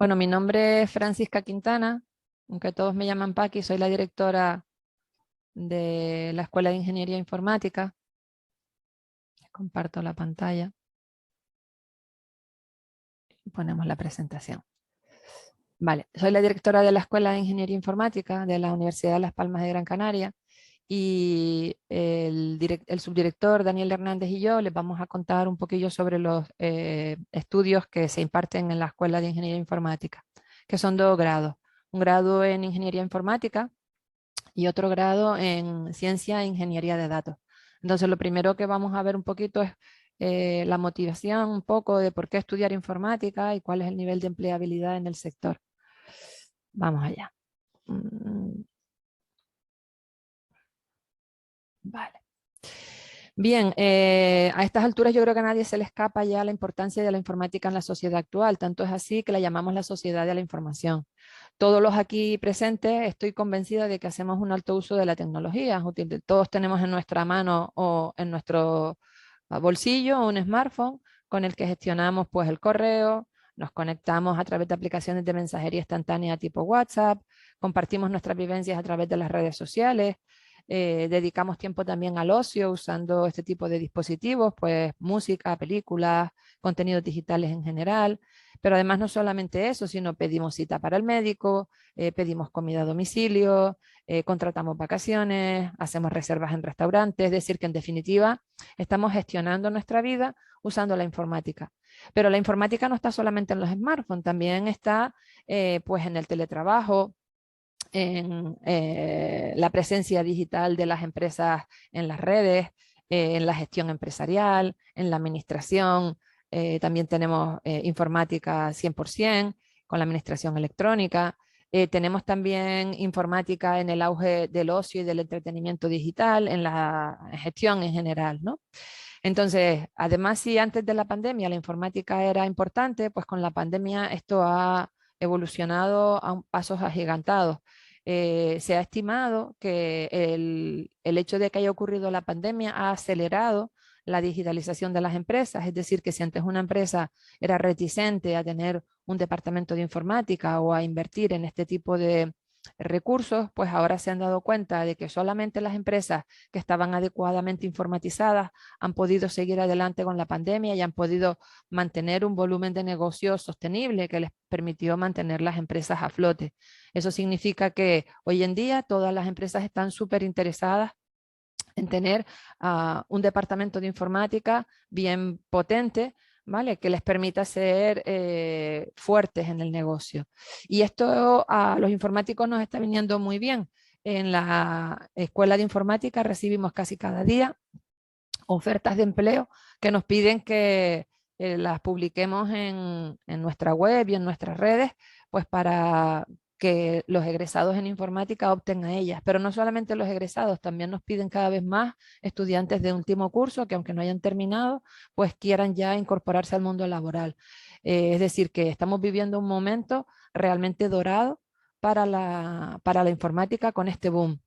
Bueno, mi nombre es Francisca Quintana, aunque todos me llaman Paqui, soy la directora de la Escuela de Ingeniería Informática. Comparto la pantalla y ponemos la presentación. Vale, soy la directora de la Escuela de Ingeniería Informática de la Universidad de Las Palmas de Gran Canaria y el subdirector Daniel Hernández y yo les vamos a contar un poquillo sobre los estudios que se imparten en la Escuela de Ingeniería Informática, que son 2 grados. Un grado en Ingeniería Informática y otro grado en Ciencia e Ingeniería de Datos. Entonces, lo primero que vamos a ver un poquito es la motivación un poco de por qué estudiar informática y cuál es el nivel de empleabilidad en el sector. Vamos allá. Vale. Bien, a estas alturas yo creo que a nadie se le escapa ya la importancia de la informática en la sociedad actual, tanto es así que la llamamos la sociedad de la información. Todos los aquí presentes estoy convencida de que hacemos un alto uso de la tecnología. Todos tenemos en nuestra mano o en nuestro bolsillo un smartphone con el que gestionamos pues el correo, nos conectamos a través de aplicaciones de mensajería instantánea tipo WhatsApp, compartimos nuestras vivencias a través de las redes sociales, dedicamos tiempo también al ocio usando este tipo de dispositivos, pues música, películas, contenidos digitales en general, pero además no solamente eso, sino pedimos cita para el médico, pedimos comida a domicilio, contratamos vacaciones, hacemos reservas en restaurantes, es decir que en definitiva estamos gestionando nuestra vida usando la informática. Pero la informática no está solamente en los smartphones, también está pues en el teletrabajo, en la presencia digital de las empresas en las redes, en la gestión empresarial, en la administración. También tenemos informática 100% con la administración electrónica. Tenemos también informática en el auge del ocio y del entretenimiento digital, en la gestión en general, ¿no? Entonces, además, si antes de la pandemia la informática era importante, pues con la pandemia esto ha evolucionado a pasos agigantados. Se ha estimado que el hecho de que haya ocurrido la pandemia ha acelerado la digitalización de las empresas, es decir, que si antes una empresa era reticente a tener un departamento de informática o a invertir en este tipo de recursos, pues ahora se han dado cuenta de que solamente las empresas que estaban adecuadamente informatizadas han podido seguir adelante con la pandemia y han podido mantener un volumen de negocio sostenible que les permitió mantener las empresas a flote. Eso significa que hoy en día todas las empresas están súper interesadas en tener un departamento de informática bien potente, ¿vale? Que les permita ser fuertes en el negocio. Y esto a los informáticos nos está viniendo muy bien. En la escuela de informática recibimos casi cada día ofertas de empleo que nos piden que las publiquemos en nuestra web y en nuestras redes, pues para que los egresados en informática opten a ellas. Pero no solamente los egresados, también nos piden cada vez más estudiantes de último curso que aunque no hayan terminado, pues quieran ya incorporarse al mundo laboral. Es decir, que estamos viviendo un momento realmente dorado para la informática con este boom.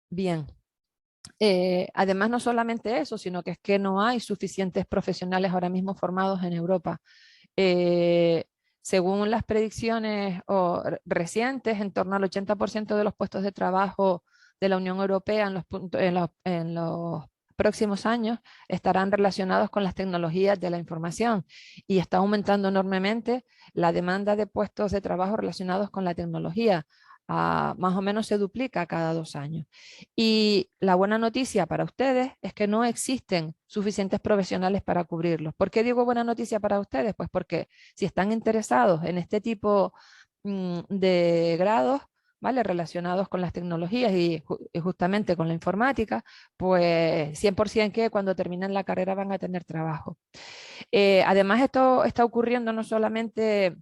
Bien. Además, no solamente eso, sino que es que no hay suficientes profesionales ahora mismo formados en Europa. Eh, Según las predicciones recientes, en torno al 80% de los puestos de trabajo de la Unión Europea en los próximos años estarán relacionados con las tecnologías de la información y está aumentando enormemente la demanda de puestos de trabajo relacionados con la tecnología. Más o menos se duplica cada 2 años. Y la buena noticia para ustedes es que no existen suficientes profesionales para cubrirlos. ¿Por qué digo buena noticia para ustedes? Pues porque si están interesados en este tipo de grados, ¿vale? Relacionados con las tecnologías y justamente con la informática, pues 100% que cuando terminen la carrera van a tener trabajo. Además, esto está ocurriendo no solamente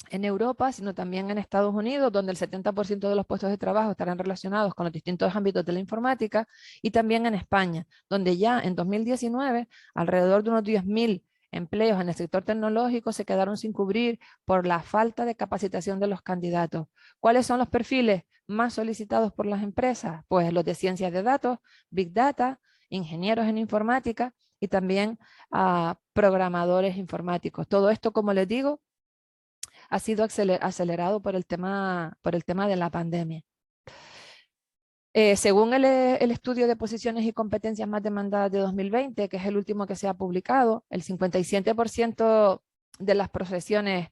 en Europa, sino también en Estados Unidos, donde el 70% de los puestos de trabajo estarán relacionados con los distintos ámbitos de la informática, y también en España, donde ya en 2019 alrededor de unos 10.000 empleos en el sector tecnológico se quedaron sin cubrir por la falta de capacitación de los candidatos. ¿Cuáles son los perfiles más solicitados por las empresas? Pues los de ciencias de datos, Big Data, ingenieros en informática y también a programadores informáticos. Todo esto, como les digo, ha sido acelerado por el tema de la pandemia. Según el estudio de posiciones y competencias más demandadas de 2020, que es el último que se ha publicado, el 57% de las profesiones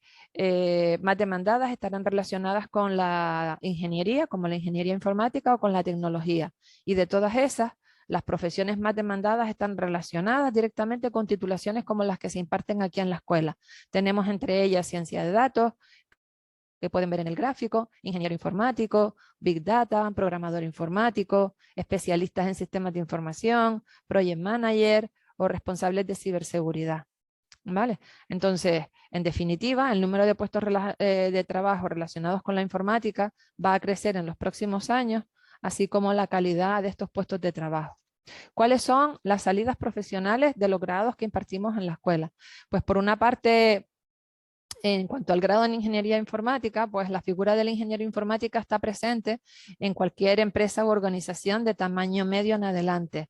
más demandadas estarán relacionadas con la ingeniería, como la ingeniería informática o con la tecnología. Y de todas esas, las profesiones más demandadas están relacionadas directamente con titulaciones como las que se imparten aquí en la escuela. Tenemos entre ellas ciencia de datos, que pueden ver en el gráfico, ingeniero informático, Big Data, programador informático, especialistas en sistemas de información, Project Manager o responsables de ciberseguridad. ¿Vale? Entonces, en definitiva, el número de puestos de trabajo relacionados con la informática va a crecer en los próximos años, así como la calidad de estos puestos de trabajo. ¿Cuáles son las salidas profesionales de los grados que impartimos en la escuela? Pues por una parte, en cuanto al grado en ingeniería informática, pues la figura del ingeniero informática está presente en cualquier empresa u organización de tamaño medio en adelante.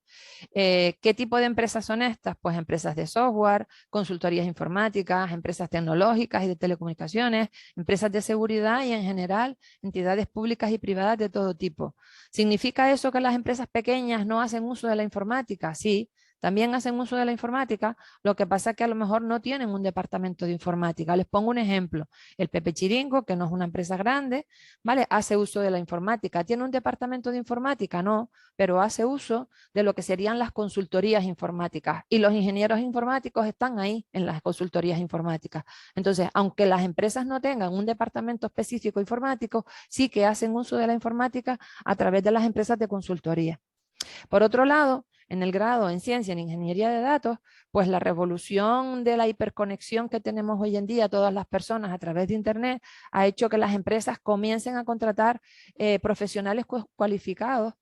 ¿Qué tipo de empresas son estas? Pues empresas de software, consultorías informáticas, empresas tecnológicas y de telecomunicaciones, empresas de seguridad y en general entidades públicas y privadas de todo tipo. ¿Significa eso que las empresas pequeñas no hacen uso de la informática? Sí. También hacen uso de la informática, lo que pasa es que a lo mejor no tienen un departamento de informática. Les pongo un ejemplo. El Pepe Chiringo, que no es una empresa grande, ¿vale? Hace uso de la informática. ¿Tiene un departamento de informática? No, pero hace uso de lo que serían las consultorías informáticas. Y los ingenieros informáticos están ahí en las consultorías informáticas. Entonces, aunque las empresas no tengan un departamento específico informático, sí que hacen uso de la informática a través de las empresas de consultoría. Por otro lado, en el grado en ciencia, en ingeniería de datos, pues la revolución de la hiperconexión que tenemos hoy en día todas las personas a través de Internet ha hecho que las empresas comiencen a contratar profesionales cualificados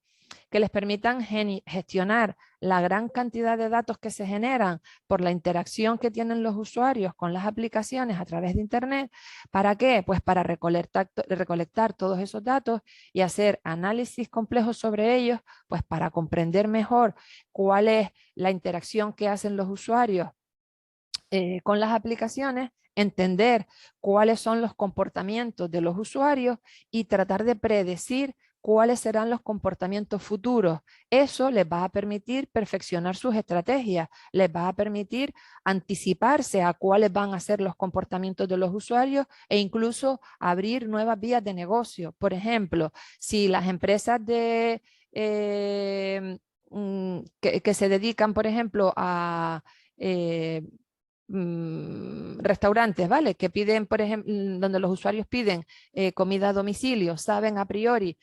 que les permitan gestionar la gran cantidad de datos que se generan por la interacción que tienen los usuarios con las aplicaciones a través de Internet. ¿Para qué? Pues para recolectar todos esos datos y hacer análisis complejos sobre ellos, pues para comprender mejor cuál es la interacción que hacen los usuarios con las aplicaciones, entender cuáles son los comportamientos de los usuarios y tratar de predecir cuáles serán los comportamientos futuros. Eso les va a permitir perfeccionar sus estrategias, les va a permitir anticiparse a cuáles van a ser los comportamientos de los usuarios e incluso abrir nuevas vías de negocio. Por ejemplo, si las empresas que se dedican, por ejemplo, a restaurantes, ¿vale? Que piden, por ejemplo, donde los usuarios piden comida a domicilio, saben a priori,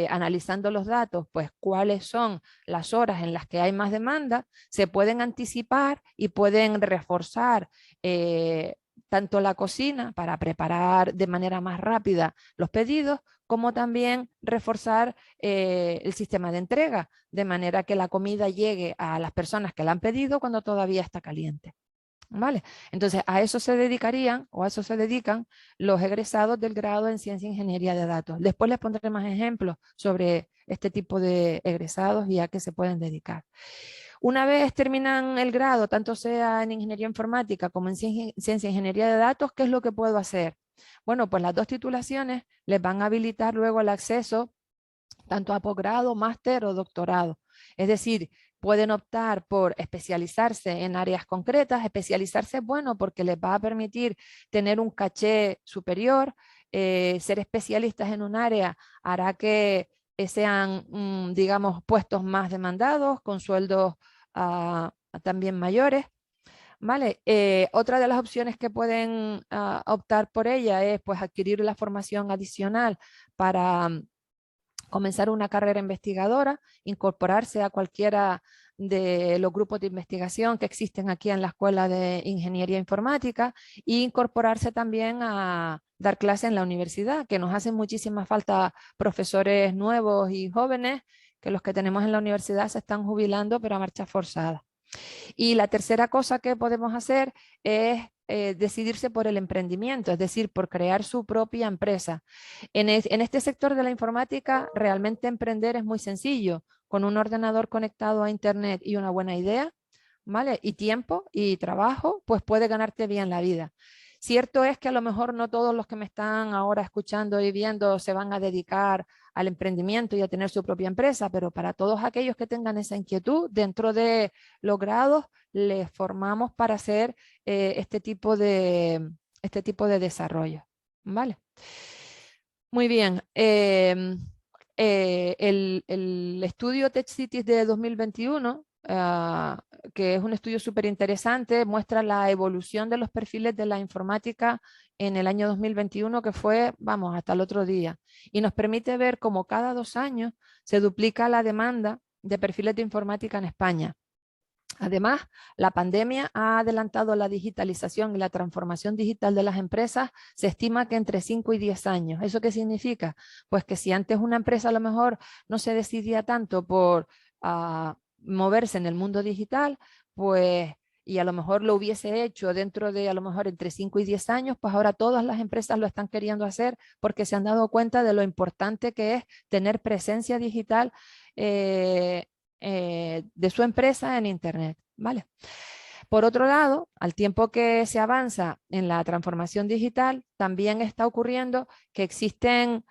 analizando los datos, pues cuáles son las horas en las que hay más demanda, se pueden anticipar y pueden reforzar tanto la cocina para preparar de manera más rápida los pedidos, como también reforzar el sistema de entrega, de manera que la comida llegue a las personas que la han pedido cuando todavía está caliente. ¿Vale? Entonces, a eso se dedicarían o a eso se dedican los egresados del grado en Ciencia e Ingeniería de Datos. Después les pondré más ejemplos sobre este tipo de egresados y a qué se pueden dedicar. Una vez terminan el grado, tanto sea en Ingeniería Informática como en Ciencia e Ingeniería de Datos, ¿qué es lo que puedo hacer? Bueno, pues las dos titulaciones les van a habilitar luego el acceso tanto a posgrado, máster o doctorado. Es decir, pueden optar por especializarse en áreas concretas. Especializarse es bueno porque les va a permitir tener un caché superior. Ser especialistas en un área hará que sean, digamos, puestos más demandados, con sueldos también mayores. ¿Vale? Otra de las opciones que pueden optar por ella es pues, adquirir la formación adicional para comenzar una carrera investigadora, incorporarse a cualquiera de los grupos de investigación que existen aquí en la Escuela de Ingeniería Informática e incorporarse también a dar clases en la universidad, que nos hacen muchísima falta profesores nuevos y jóvenes, que los que tenemos en la universidad se están jubilando, pero a marcha forzada. Y la tercera cosa que podemos hacer es decidirse por el emprendimiento, es decir, por crear su propia empresa. En este sector de la informática, realmente emprender es muy sencillo. Con un ordenador conectado a Internet y una buena idea, ¿vale? Y tiempo y trabajo, pues puede ganarte bien la vida. Cierto es que a lo mejor no todos los que me están ahora escuchando y viendo se van a dedicar al emprendimiento y a tener su propia empresa, pero para todos aquellos que tengan esa inquietud, dentro de los grados les formamos para hacer este tipo de desarrollo, ¿vale? Muy bien. El estudio Tech Cities de 2021, que es un estudio súper interesante, muestra la evolución de los perfiles de la informática en el año 2021, que fue, vamos, hasta el otro día. Y nos permite ver cómo cada 2 años se duplica la demanda de perfiles de informática en España. Además, la pandemia ha adelantado la digitalización y la transformación digital de las empresas. Se estima que entre 5 y 10 años. ¿Eso qué significa? Pues que si antes una empresa a lo mejor no se decidía tanto por moverse en el mundo digital, pues y a lo mejor lo hubiese hecho dentro de a lo mejor entre 5 y 10 años, pues ahora todas las empresas lo están queriendo hacer porque se han dado cuenta de lo importante que es tener presencia digital de su empresa en Internet, ¿vale? Por otro lado, al tiempo que se avanza en la transformación digital, también está ocurriendo que existen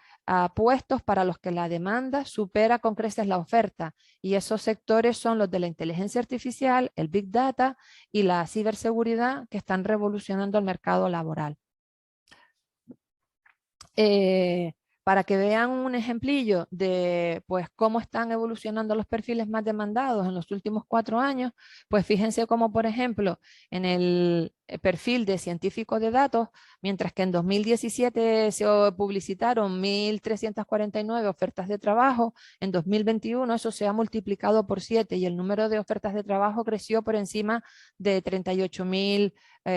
puestos para los que la demanda supera con creces la oferta, y esos sectores son los de la inteligencia artificial, el Big Data y la ciberseguridad, que están revolucionando el mercado laboral. Para que vean un ejemplillo de pues, cómo están evolucionando los perfiles más demandados en los últimos 4 años, pues fíjense cómo, por ejemplo, en el perfil de científico de datos, mientras que en 2017 se publicitaron 1.349 ofertas de trabajo, en 2021 eso se ha multiplicado por 7 y el número de ofertas de trabajo creció por encima de 38.000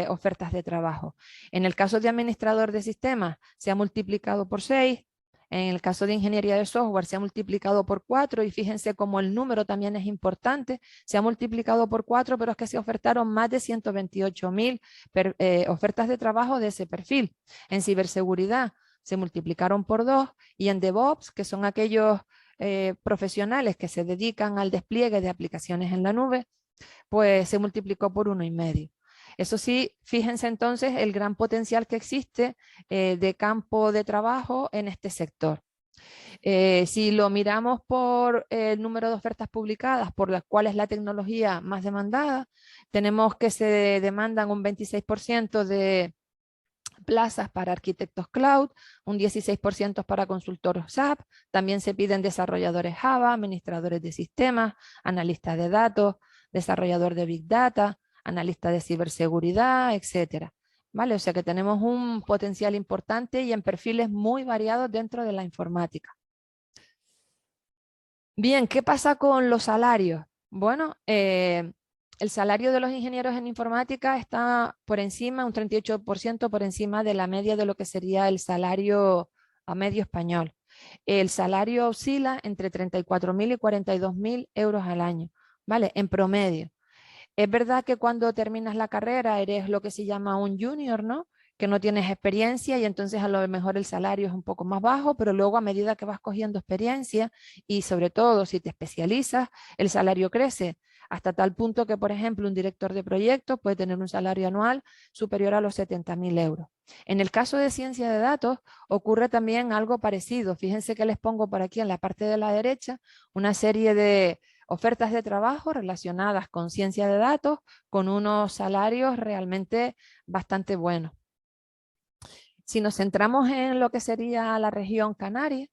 ofertas de trabajo. En el caso de administrador de sistemas se ha multiplicado por 6. En el caso de ingeniería de software se ha multiplicado por 4 y fíjense cómo el número también es importante. Se ha multiplicado por 4, pero es que se ofertaron más de 128.000 ofertas de trabajo de ese perfil. En ciberseguridad se multiplicaron por 2 y en DevOps, que son aquellos profesionales que se dedican al despliegue de aplicaciones en la nube, pues se multiplicó por 1,5. Eso sí, fíjense entonces el gran potencial que existe de campo de trabajo en este sector. Si lo miramos por el número de ofertas publicadas, por las cuales la tecnología más demandada, tenemos que se demandan un 26% de plazas para arquitectos cloud, un 16% para consultores SAP, también se piden desarrolladores Java, administradores de sistemas, analistas de datos, desarrollador de Big Data, analista de ciberseguridad, etcétera. ¿Vale? O sea que tenemos un potencial importante y en perfiles muy variados dentro de la informática. Bien, ¿qué pasa con los salarios? Bueno, el salario de los ingenieros en informática está por encima, un 38% por encima de la media de lo que sería el salario a medio español. El salario oscila entre 34.000 y 42.000 euros al año, ¿vale? En promedio. Es verdad que cuando terminas la carrera eres lo que se llama un junior, ¿no? Que no tienes experiencia y entonces a lo mejor el salario es un poco más bajo, pero luego a medida que vas cogiendo experiencia y sobre todo si te especializas, el salario crece hasta tal punto que, por ejemplo, un director de proyectos puede tener un salario anual superior a los 70.000 euros. En el caso de ciencia de datos ocurre también algo parecido. Fíjense que les pongo por aquí en la parte de la derecha una serie de ofertas de trabajo relacionadas con ciencia de datos con unos salarios realmente bastante buenos. Si nos centramos en lo que sería la región canaria,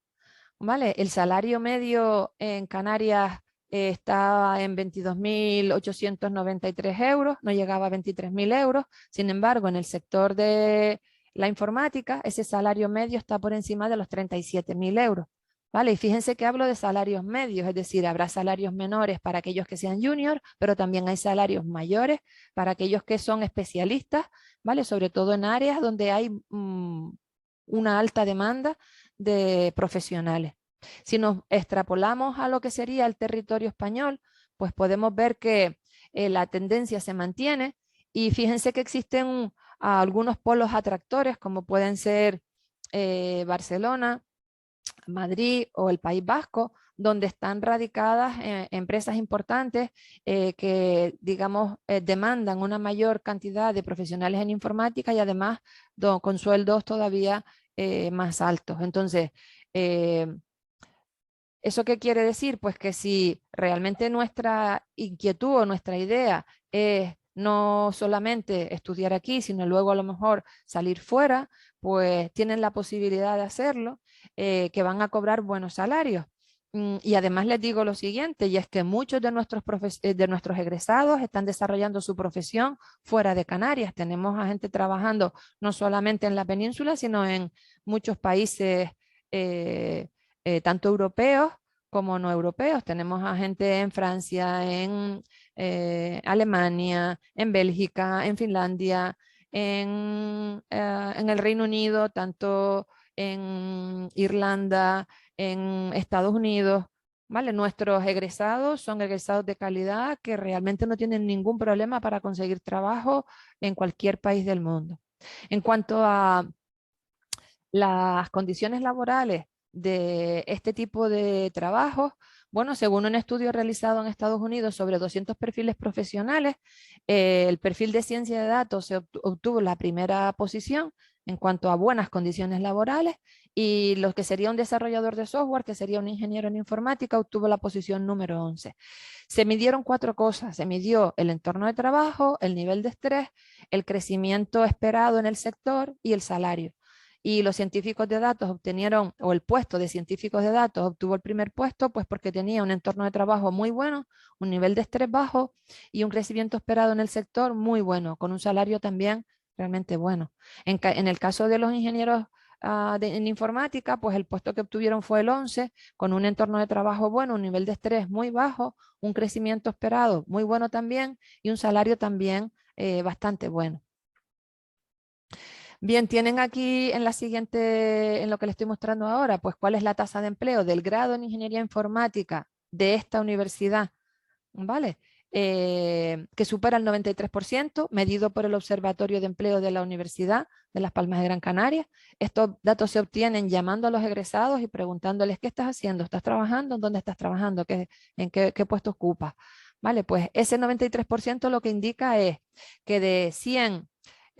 ¿vale? El salario medio en Canarias está en 22.893 euros, no llegaba a 23.000 euros. Sin embargo, en el sector de la informática, ese salario medio está por encima de los 37.000 euros. ¿Vale? Y fíjense que hablo de salarios medios, es decir, habrá salarios menores para aquellos que sean junior, pero también hay salarios mayores para aquellos que son especialistas, ¿vale? Sobre todo en áreas donde hay una alta demanda de profesionales. Si nos extrapolamos a lo que sería el territorio español, pues podemos ver que la tendencia se mantiene y fíjense que existen algunos polos atractores como pueden ser Barcelona, Madrid o el País Vasco, donde están radicadas empresas importantes que, digamos, demandan una mayor cantidad de profesionales en informática y además con sueldos todavía más altos. Entonces, ¿eso qué quiere decir? Pues que si realmente nuestra inquietud o nuestra idea es no solamente estudiar aquí, sino luego a lo mejor salir fuera, pues tienen la posibilidad de hacerlo, que van a cobrar buenos salarios. Y además les digo lo siguiente, y es que muchos de nuestros egresados están desarrollando su profesión fuera de Canarias. Tenemos a gente trabajando no solamente en la península, sino en muchos países tanto europeos como no europeos. Tenemos a gente en Francia, en Alemania, en Bélgica, en Finlandia, en el Reino Unido, tanto en Irlanda, en Estados Unidos. ¿Vale? Nuestros egresados son egresados de calidad que realmente no tienen ningún problema para conseguir trabajo en cualquier país del mundo. En cuanto a las condiciones laborales de este tipo de trabajos, bueno, según un estudio realizado en Estados Unidos sobre 200 perfiles profesionales, el perfil de ciencia de datos se obtuvo la primera posición en cuanto a buenas condiciones laborales y lo que sería un desarrollador de software, que sería un ingeniero en informática, obtuvo la posición número 11. Se midieron 4 cosas. Se midió el entorno de trabajo, el nivel de estrés, el crecimiento esperado en el sector y el salario. Y los científicos de datos obtenieron, o el puesto de científicos de datos obtuvo el primer puesto, pues porque tenía un entorno de trabajo muy bueno, un nivel de estrés bajo y un crecimiento esperado en el sector muy bueno, con un salario también realmente bueno. En el caso de los ingenieros en informática, pues el puesto que obtuvieron fue el 11, con un entorno de trabajo bueno, un nivel de estrés muy bajo, un crecimiento esperado muy bueno también y un salario también bastante bueno. Bien, tienen aquí en la siguiente, en lo que les estoy mostrando ahora, pues cuál es la tasa de empleo del grado en ingeniería informática de esta universidad, ¿vale? Que supera el 93%, medido por el Observatorio de Empleo de la Universidad de Las Palmas de Gran Canaria. Estos datos se obtienen llamando a los egresados y preguntándoles, ¿qué estás haciendo? ¿Estás trabajando? ¿Dónde estás trabajando? ¿En qué puesto ocupas? ¿Vale? Pues ese 93% lo que indica es que de 100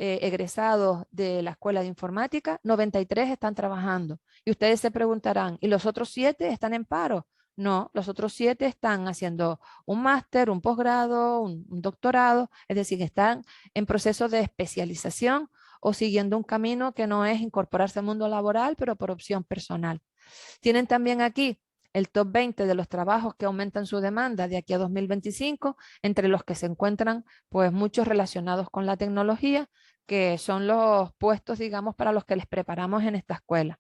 egresados de la Escuela de Informática, 93 están trabajando. Y ustedes se preguntarán, ¿y los otros 7 están en paro? No, los otros 7 están haciendo un máster, un posgrado, un doctorado, es decir, están en proceso de especialización o siguiendo un camino que no es incorporarse al mundo laboral, pero por opción personal. Tienen también aquí el top 20 de los trabajos que aumentan su demanda de aquí a 2025, entre los que se encuentran pues muchos relacionados con la tecnología, que son los puestos, digamos, para los que les preparamos en esta escuela.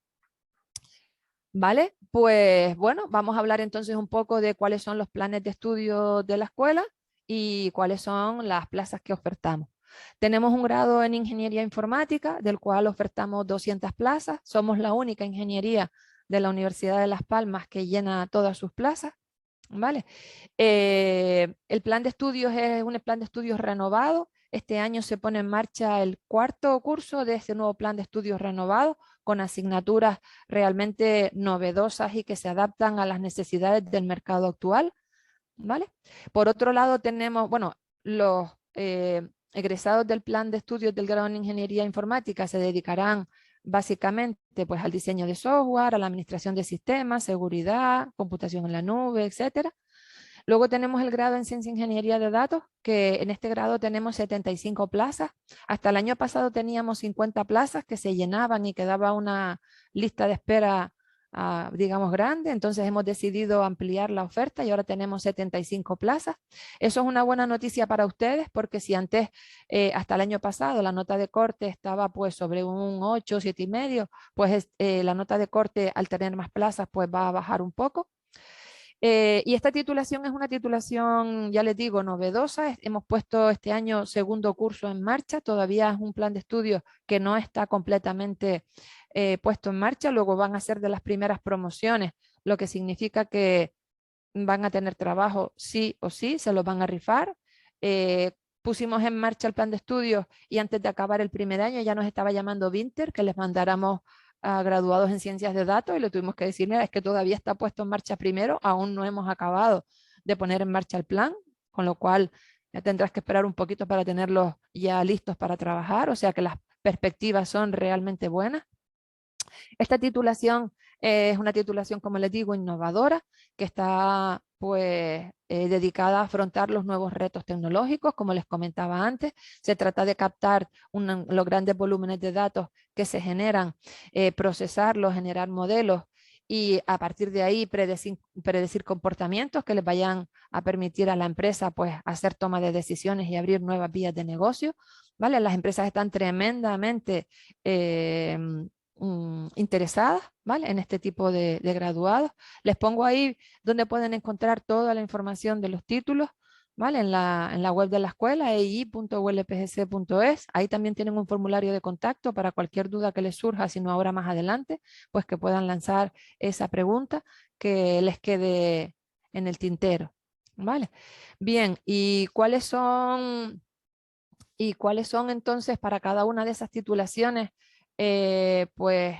¿Vale? Pues bueno, vamos a hablar entonces un poco de cuáles son los planes de estudio de la escuela y cuáles son las plazas que ofertamos. Tenemos un grado en ingeniería informática, del cual ofertamos 200 plazas. Somos la única ingeniería de la Universidad de Las Palmas que llena todas sus plazas. ¿Vale? El plan de estudios es un plan de estudios renovado. Este año se pone en marcha el 4.º curso de este nuevo plan de estudios renovado, con asignaturas realmente novedosas y que se adaptan a las necesidades del mercado actual. ¿Vale? Por otro lado, tenemos, bueno, los egresados del plan de estudios del grado en Ingeniería Informática se dedicarán básicamente pues, al diseño de software, a la administración de sistemas, seguridad, computación en la nube, etcétera. Luego tenemos el grado en Ciencia e Ingeniería de Datos, que en este grado tenemos 75 plazas. Hasta el año pasado teníamos 50 plazas que se llenaban y quedaba una lista de espera, digamos, grande. Entonces hemos decidido ampliar la oferta y ahora tenemos 75 plazas. Eso es una buena noticia para ustedes porque si antes, hasta el año pasado, la nota de corte estaba pues sobre un 8, 7,5, pues la nota de corte al tener más plazas pues va a bajar un poco. Y esta titulación es una titulación, ya les digo, novedosa. Hemos puesto este año 2.º curso en marcha. Todavía es un plan de estudios que no está completamente puesto en marcha. Luego van a ser de las primeras promociones, lo que significa que van a tener trabajo sí o sí, se los van a rifar. Pusimos en marcha el plan de estudios y antes de acabar el primer año ya nos estaba llamando Vinter que les mandáramos graduados en ciencias de datos y le tuvimos que decir, mira, es que todavía está puesto en marcha primero, aún no hemos acabado de poner en marcha el plan, con lo cual ya tendrás que esperar un poquito para tenerlos ya listos para trabajar, o sea que las perspectivas son realmente buenas. Esta titulación es una titulación, como les digo, innovadora, que está pues dedicada a afrontar los nuevos retos tecnológicos, como les comentaba antes. Se trata de captar los grandes volúmenes de datos que se generan, procesarlos, generar modelos y a partir de ahí predecir comportamientos que les vayan a permitir a la empresa pues hacer toma de decisiones y abrir nuevas vías de negocio. ¿Vale? Las empresas están tremendamente interesadas, ¿vale? En este tipo de graduados. Les pongo ahí donde pueden encontrar toda la información de los títulos, ¿vale? En la web de la escuela, ei.ulpgc.es. Ahí también tienen un formulario de contacto para cualquier duda que les surja, si no ahora más adelante, pues que puedan lanzar esa pregunta que les quede en el tintero, ¿vale? Bien, ¿y cuáles son entonces para cada una de esas titulaciones, pues,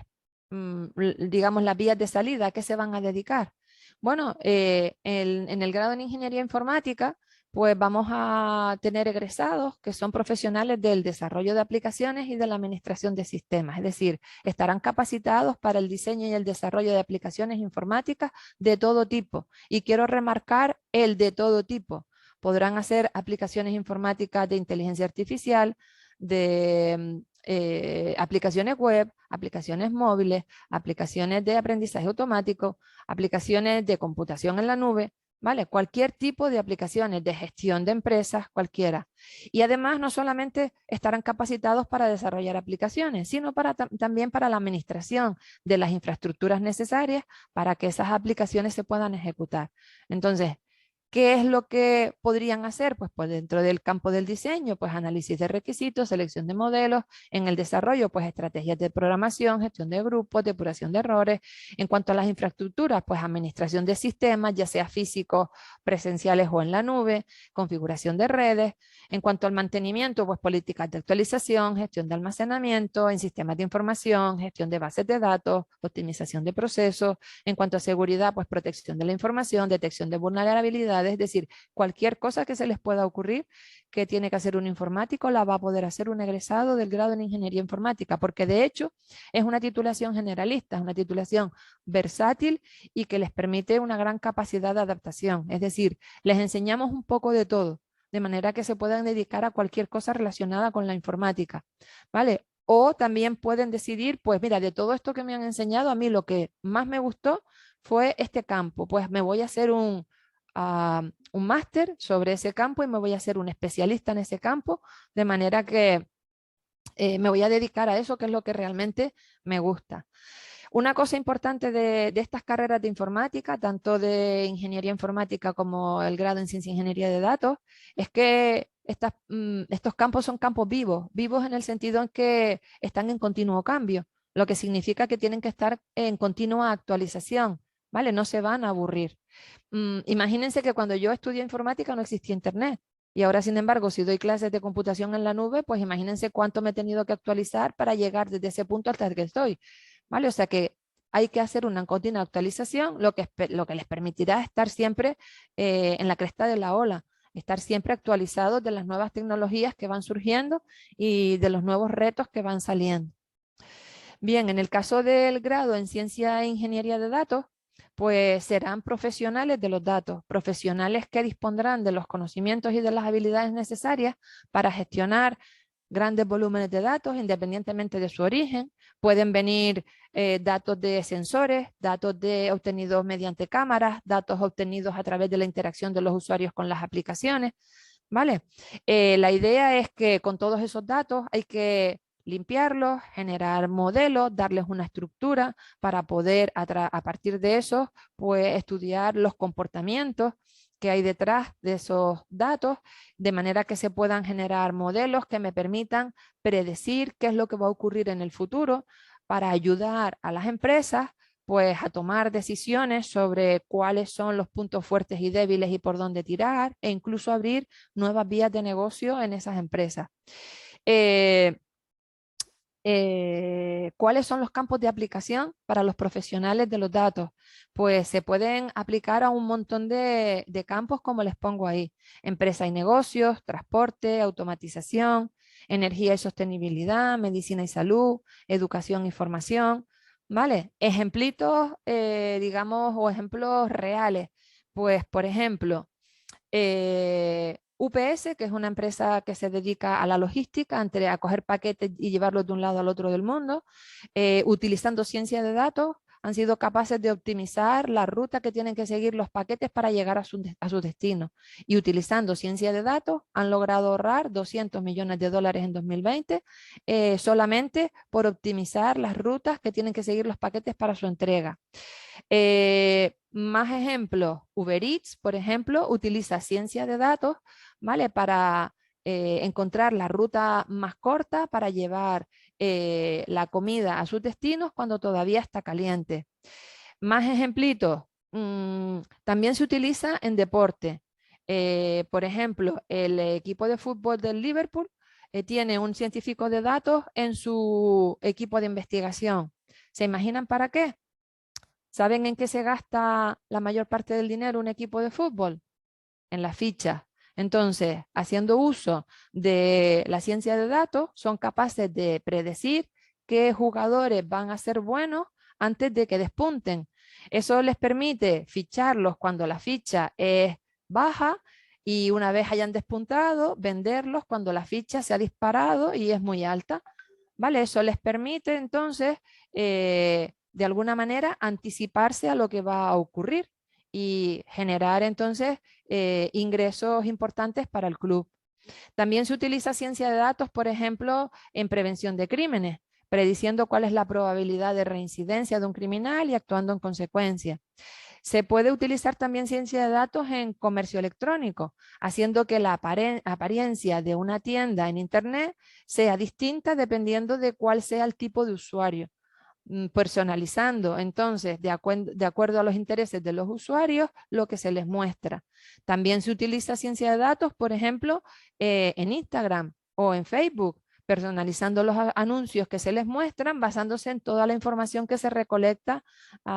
digamos, las vías de salida? ¿A qué se van a dedicar? Bueno, en el grado en Ingeniería Informática, pues vamos a tener egresados que son profesionales del desarrollo de aplicaciones y de la administración de sistemas, es decir, estarán capacitados para el diseño y el desarrollo de aplicaciones informáticas de todo tipo. Y quiero remarcar el de todo tipo. Podrán hacer aplicaciones informáticas de inteligencia artificial, de aplicaciones web, aplicaciones móviles, aplicaciones de aprendizaje automático, aplicaciones de computación en la nube, ¿vale? Cualquier tipo de aplicaciones de gestión de empresas, cualquiera. Y además no solamente estarán capacitados para desarrollar aplicaciones, sino también para la administración de las infraestructuras necesarias para que esas aplicaciones se puedan ejecutar. Entonces, ¿qué es lo que podrían hacer? Pues dentro del campo del diseño, pues análisis de requisitos, selección de modelos, en el desarrollo, pues estrategias de programación, gestión de grupos, depuración de errores. En cuanto a las infraestructuras, pues administración de sistemas, ya sea físicos, presenciales o en la nube, configuración de redes. En cuanto al mantenimiento, pues políticas de actualización, gestión de almacenamiento, en sistemas de información, gestión de bases de datos, optimización de procesos. En cuanto a seguridad, pues protección de la información, detección de vulnerabilidad. Es decir, cualquier cosa que se les pueda ocurrir que tiene que hacer un informático la va a poder hacer un egresado del grado en Ingeniería Informática, porque de hecho es una titulación generalista, es una titulación versátil y que les permite una gran capacidad de adaptación. Es decir, les enseñamos un poco de todo, de manera que se puedan dedicar a cualquier cosa relacionada con la informática, ¿vale? O también pueden decidir, pues mira, de todo esto que me han enseñado, a mí lo que más me gustó fue este campo, pues me voy a hacer un máster sobre ese campo y me voy a hacer un especialista en ese campo, de manera que me voy a dedicar a eso, que es lo que realmente me gusta. Una cosa importante de estas carreras de informática, tanto de ingeniería informática como el grado en ciencia e ingeniería de datos, es que estos campos son campos vivos, vivos en el sentido en que están en continuo cambio, lo que significa que tienen que estar en continua actualización, ¿vale? No se van a aburrir. Imagínense que cuando yo estudié informática no existía internet. Y ahora, sin embargo, si doy clases de computación en la nube, pues imagínense cuánto me he tenido que actualizar para llegar desde ese punto hasta el que estoy. ¿Vale? O sea que hay que hacer una continua actualización, lo que les permitirá estar siempre en la cresta de la ola, estar siempre actualizados de las nuevas tecnologías que van surgiendo y de los nuevos retos que van saliendo. Bien, en el caso del grado en Ciencia e Ingeniería de Datos, pues serán profesionales de los datos, profesionales que dispondrán de los conocimientos y de las habilidades necesarias para gestionar grandes volúmenes de datos independientemente de su origen. Pueden venir datos de sensores, obtenidos mediante cámaras, datos obtenidos a través de la interacción de los usuarios con las aplicaciones, ¿vale? La idea es que con todos esos datos hay que limpiarlos, generar modelos, darles una estructura para poder a partir de eso pues estudiar los comportamientos que hay detrás de esos datos, de manera que se puedan generar modelos que me permitan predecir qué es lo que va a ocurrir en el futuro para ayudar a las empresas pues a tomar decisiones sobre cuáles son los puntos fuertes y débiles y por dónde tirar, e incluso abrir nuevas vías de negocio en esas empresas. ¿Cuáles son los campos de aplicación para los profesionales de los datos? Pues se pueden aplicar a un montón de campos como les pongo ahí. Empresa y negocios, transporte, automatización, energía y sostenibilidad, medicina y salud, educación y formación. ¿Vale? Ejemplitos, digamos, o ejemplos reales. Pues, por ejemplo, UPS, que es una empresa que se dedica a la logística, a coger paquetes y llevarlos de un lado al otro del mundo, utilizando ciencia de datos, han sido capaces de optimizar la ruta que tienen que seguir los paquetes para llegar a su destino. Y utilizando ciencia de datos, han logrado ahorrar 200 millones de dólares en 2020 solamente por optimizar las rutas que tienen que seguir los paquetes para su entrega. Más ejemplos, Uber Eats, por ejemplo, utiliza ciencia de datos, ¿vale? Para encontrar la ruta más corta para llevar la comida a sus destinos cuando todavía está caliente. Más ejemplitos, también se utiliza en deporte. Por ejemplo, el equipo de fútbol del Liverpool tiene un científico de datos en su equipo de investigación. ¿Se imaginan para qué? ¿Saben en qué se gasta la mayor parte del dinero un equipo de fútbol? En las fichas. Entonces, haciendo uso de la ciencia de datos, son capaces de predecir qué jugadores van a ser buenos antes de que despunten. Eso les permite ficharlos cuando la ficha es baja y una vez hayan despuntado, venderlos cuando la ficha se ha disparado y es muy alta. ¿Vale? Eso les permite entonces, de alguna manera, anticiparse a lo que va a ocurrir y generar entonces ingresos importantes para el club. También se utiliza ciencia de datos, por ejemplo, en prevención de crímenes, prediciendo cuál es la probabilidad de reincidencia de un criminal y actuando en consecuencia. Se puede utilizar también ciencia de datos en comercio electrónico, haciendo que la apariencia de una tienda en Internet sea distinta dependiendo de cuál sea el tipo de usuario, personalizando entonces de acuerdo a los intereses de los usuarios lo que se les muestra. También se utiliza ciencia de datos, por ejemplo, en Instagram o en Facebook, personalizando los anuncios que se les muestran basándose en toda la información que se recolecta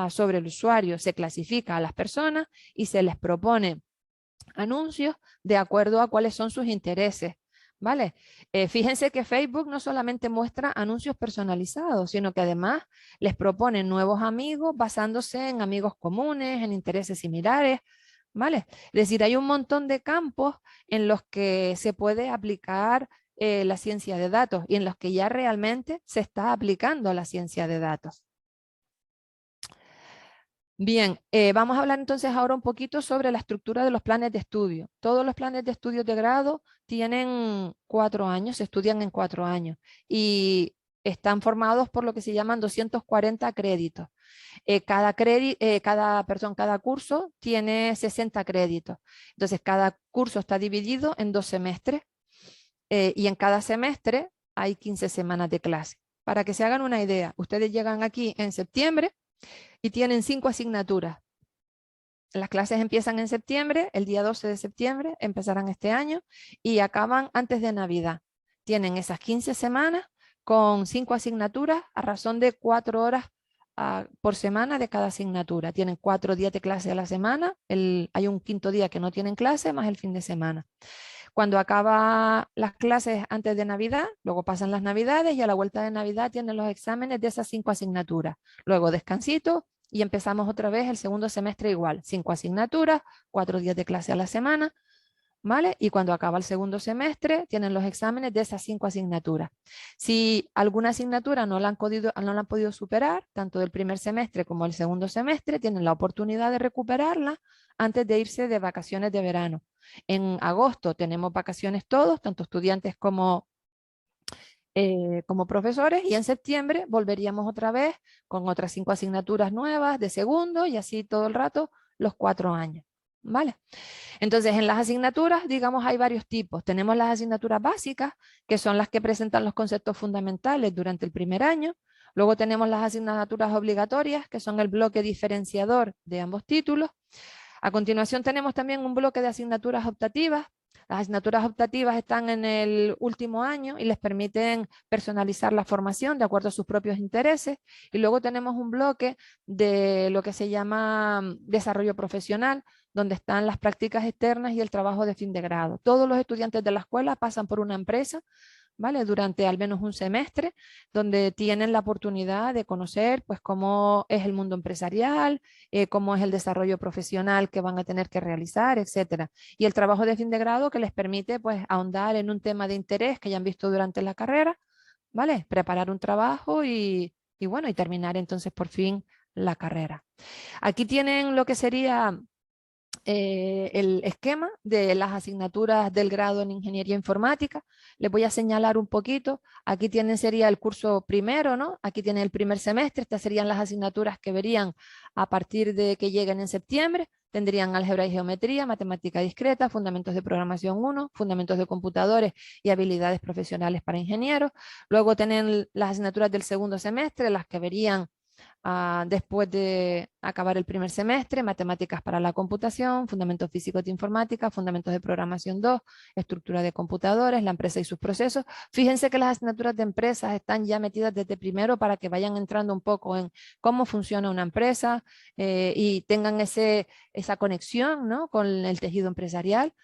sobre el usuario. Se clasifica a las personas y se les propone anuncios de acuerdo a cuáles son sus intereses. ¿Vale? Fíjense que Facebook no solamente muestra anuncios personalizados, sino que además les propone nuevos amigos basándose en amigos comunes, en intereses similares. ¿Vale? Es decir, hay un montón de campos en los que se puede aplicar la ciencia de datos y en los que ya realmente se está aplicando la ciencia de datos. Bien, vamos a hablar entonces ahora un poquito sobre la estructura de los planes de estudio. Todos los planes de estudio de grado tienen 4 años, se estudian en 4 años y están formados por lo que se llaman 240 créditos. Cada curso tiene 60 créditos. Entonces, cada curso está dividido en 2 semestres y en cada semestre hay 15 semanas de clase. Para que se hagan una idea, ustedes llegan aquí en septiembre y tienen 5 asignaturas. Las clases empiezan en septiembre, el día 12 de septiembre empezarán este año y acaban antes de Navidad. Tienen esas 15 semanas con 5 asignaturas a razón de 4 horas por semana de cada asignatura. Tienen 4 días de clase a la semana, hay un quinto día que no tienen clase más el fin de semana. Cuando acaba las clases antes de Navidad, luego pasan las Navidades y a la vuelta de Navidad tienen los exámenes de esas 5 asignaturas. Luego descansito y empezamos otra vez el segundo semestre igual. 5 asignaturas, 4 días de clase a la semana, ¿vale? Y cuando acaba el segundo semestre tienen los exámenes de esas 5 asignaturas. Si alguna asignatura no la han podido superar, tanto del primer semestre como del segundo semestre, tienen la oportunidad de recuperarla antes de irse de vacaciones de verano. En agosto tenemos vacaciones todos, tanto estudiantes como profesores, y en septiembre volveríamos otra vez con otras 5 asignaturas nuevas de segundo y así todo el rato los 4 años. ¿Vale? Entonces, en las asignaturas, digamos, hay varios tipos. Tenemos las asignaturas básicas, que son las que presentan los conceptos fundamentales durante el primer año. Luego tenemos las asignaturas obligatorias, que son el bloque diferenciador de ambos títulos. A continuación tenemos también un bloque de asignaturas optativas. Las asignaturas optativas están en el último año y les permiten personalizar la formación de acuerdo a sus propios intereses. Y luego tenemos un bloque de lo que se llama desarrollo profesional, donde están las prácticas externas y el trabajo de fin de grado. Todos los estudiantes de la escuela pasan por una empresa, ¿vale? Durante al menos un semestre, donde tienen la oportunidad de conocer pues cómo es el mundo empresarial, cómo es el desarrollo profesional que van a tener que realizar, etcétera. Y el trabajo de fin de grado que les permite pues ahondar en un tema de interés que ya han visto durante la carrera, ¿vale? Preparar un trabajo y bueno, y terminar entonces por fin la carrera. Aquí tienen lo que sería el esquema de las asignaturas del grado en Ingeniería Informática. Les voy a señalar un poquito. Aquí tienen, sería el curso primero, ¿no? Aquí tienen el primer semestre. Estas serían las asignaturas que verían a partir de que lleguen en septiembre. Tendrían álgebra y geometría, matemática discreta, fundamentos de programación 1, fundamentos de computadores y habilidades profesionales para ingenieros. Luego tienen las asignaturas del segundo semestre, las que verían después de acabar el primer semestre, matemáticas para la computación, fundamentos físicos de informática, fundamentos de programación 2, estructura de computadores, la empresa y sus procesos. Fíjense que las asignaturas de empresas están ya metidas desde primero para que vayan entrando un poco en cómo funciona una empresa y tengan esa conexión, ¿no?, con el tejido empresarial,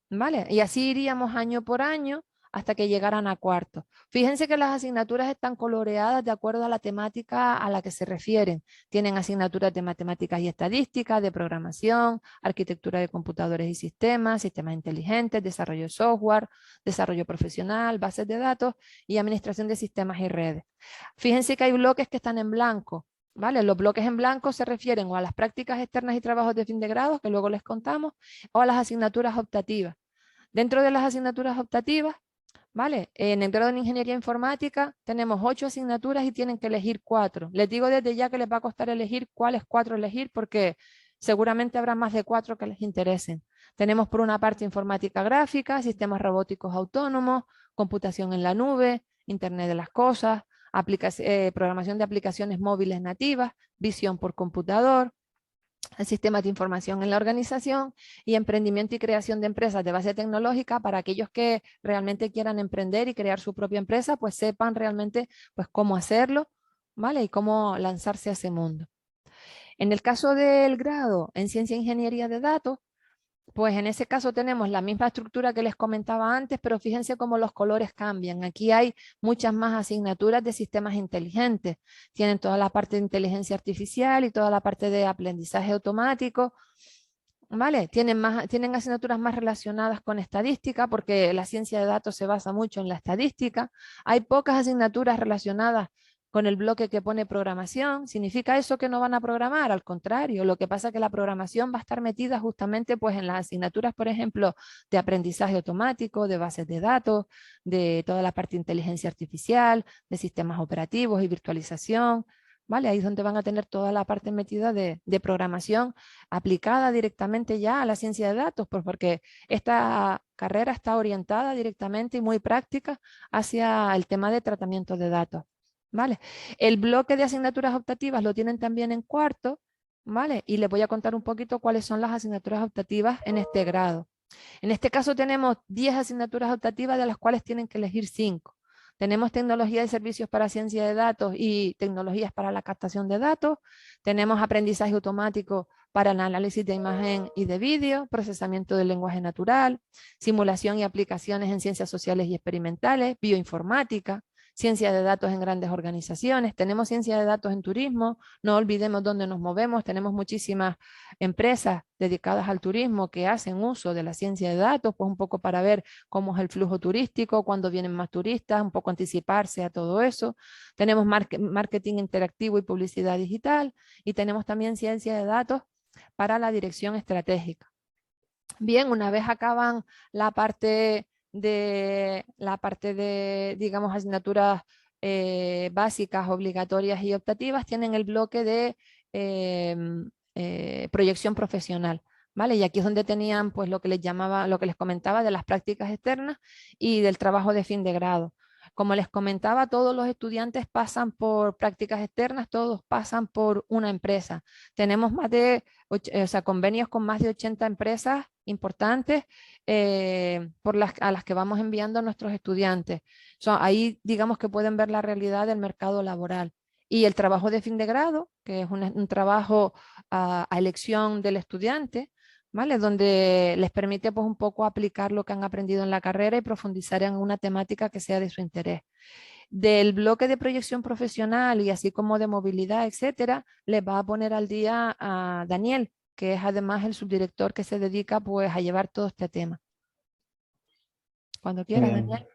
¿vale? Y así iríamos año por año hasta que llegaran a cuarto. Fíjense que las asignaturas están coloreadas de acuerdo a la temática a la que se refieren. Tienen asignaturas de matemáticas y estadística, de programación, arquitectura de computadores y sistemas, sistemas inteligentes, desarrollo de software, desarrollo profesional, bases de datos y administración de sistemas y redes. Fíjense que hay bloques que están en blanco, ¿vale? Los bloques en blanco se refieren o a las prácticas externas y trabajos de fin de grado, que luego les contamos, o a las asignaturas optativas. Dentro de las asignaturas optativas, ¿vale? En el grado en Ingeniería Informática tenemos 8 asignaturas y tienen que elegir 4. Les digo desde ya que les va a costar elegir cuáles 4 elegir porque seguramente habrá más de 4 que les interesen. Tenemos por una parte informática gráfica, sistemas robóticos autónomos, computación en la nube, Internet de las cosas, programación de aplicaciones móviles nativas, visión por computador, sistemas de información en la organización y emprendimiento y creación de empresas de base tecnológica para aquellos que realmente quieran emprender y crear su propia empresa, pues sepan realmente pues cómo hacerlo, ¿vale? Y cómo lanzarse a ese mundo. En el caso del grado en Ciencia e Ingeniería de Datos, pues en ese caso tenemos la misma estructura que les comentaba antes, pero fíjense cómo los colores cambian. Aquí hay muchas más asignaturas de sistemas inteligentes. Tienen toda la parte de inteligencia artificial y toda la parte de aprendizaje automático, ¿vale? Tienen asignaturas más relacionadas con estadística, porque la ciencia de datos se basa mucho en la estadística. Hay pocas asignaturas relacionadas con el bloque que pone programación. ¿Significa eso que no van a programar? Al contrario, lo que pasa es que la programación va a estar metida justamente pues, en las asignaturas, por ejemplo, de aprendizaje automático, de bases de datos, de toda la parte de inteligencia artificial, de sistemas operativos y virtualización, ¿vale? Ahí es donde van a tener toda la parte metida de programación aplicada directamente ya a la ciencia de datos, pues porque esta carrera está orientada directamente y muy práctica hacia el tema de tratamiento de datos, ¿vale? El bloque de asignaturas optativas lo tienen también en cuarto, ¿vale? Y les voy a contar un poquito cuáles son las asignaturas optativas en este grado. En este caso tenemos 10 asignaturas optativas de las cuales tienen que elegir 5. Tenemos tecnología de servicios para ciencia de datos y tecnologías para la captación de datos. Tenemos aprendizaje automático para el análisis de imagen y de vídeo, procesamiento del lenguaje natural, simulación y aplicaciones en ciencias sociales y experimentales, bioinformática, ciencia de datos en grandes organizaciones. Tenemos ciencia de datos en turismo. No olvidemos dónde nos movemos. Tenemos muchísimas empresas dedicadas al turismo que hacen uso de la ciencia de datos, pues un poco para ver cómo es el flujo turístico, cuándo vienen más turistas, un poco anticiparse a todo eso. Tenemos marketing interactivo y publicidad digital y tenemos también ciencia de datos para la dirección estratégica. Bien, una vez acaban la parte de digamos, asignaturas básicas, obligatorias y optativas, tienen el bloque de proyección profesional, ¿vale? Y aquí es donde tenían pues lo que les llamaba, lo que les comentaba de las prácticas externas y del trabajo de fin de grado. Como les comentaba, todos los estudiantes pasan por prácticas externas, todos pasan por una empresa. Tenemos más de, o sea, convenios con más de 80 empresas importantes a las que vamos enviando a nuestros estudiantes. Ahí digamos que pueden ver la realidad del mercado laboral. Y el trabajo de fin de grado, que es un trabajo a elección del estudiante, ¿vale? Donde les permite pues un poco aplicar lo que han aprendido en la carrera y profundizar en una temática que sea de su interés. Del bloque de proyección profesional y así como de movilidad, etcétera, les va a poner al día a Daniel, que es además el subdirector que se dedica pues a llevar todo este tema. Cuando Muy quieras, bien. Daniel.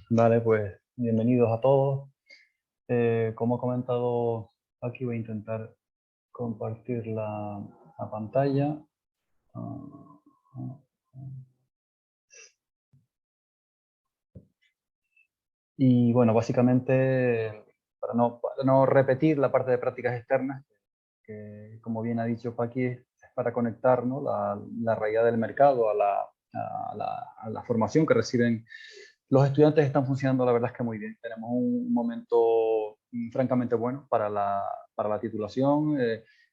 Vale, pues bienvenidos a todos. Como he comentado, aquí voy a intentar compartir la pantalla. Y bueno, básicamente, para no repetir la parte de prácticas externas, que como bien ha dicho Paqui, es para conectar, ¿no?, la realidad del mercado a la formación que reciben los estudiantes. Están funcionando, la verdad es que muy bien. Tenemos un momento francamente bueno para la titulación.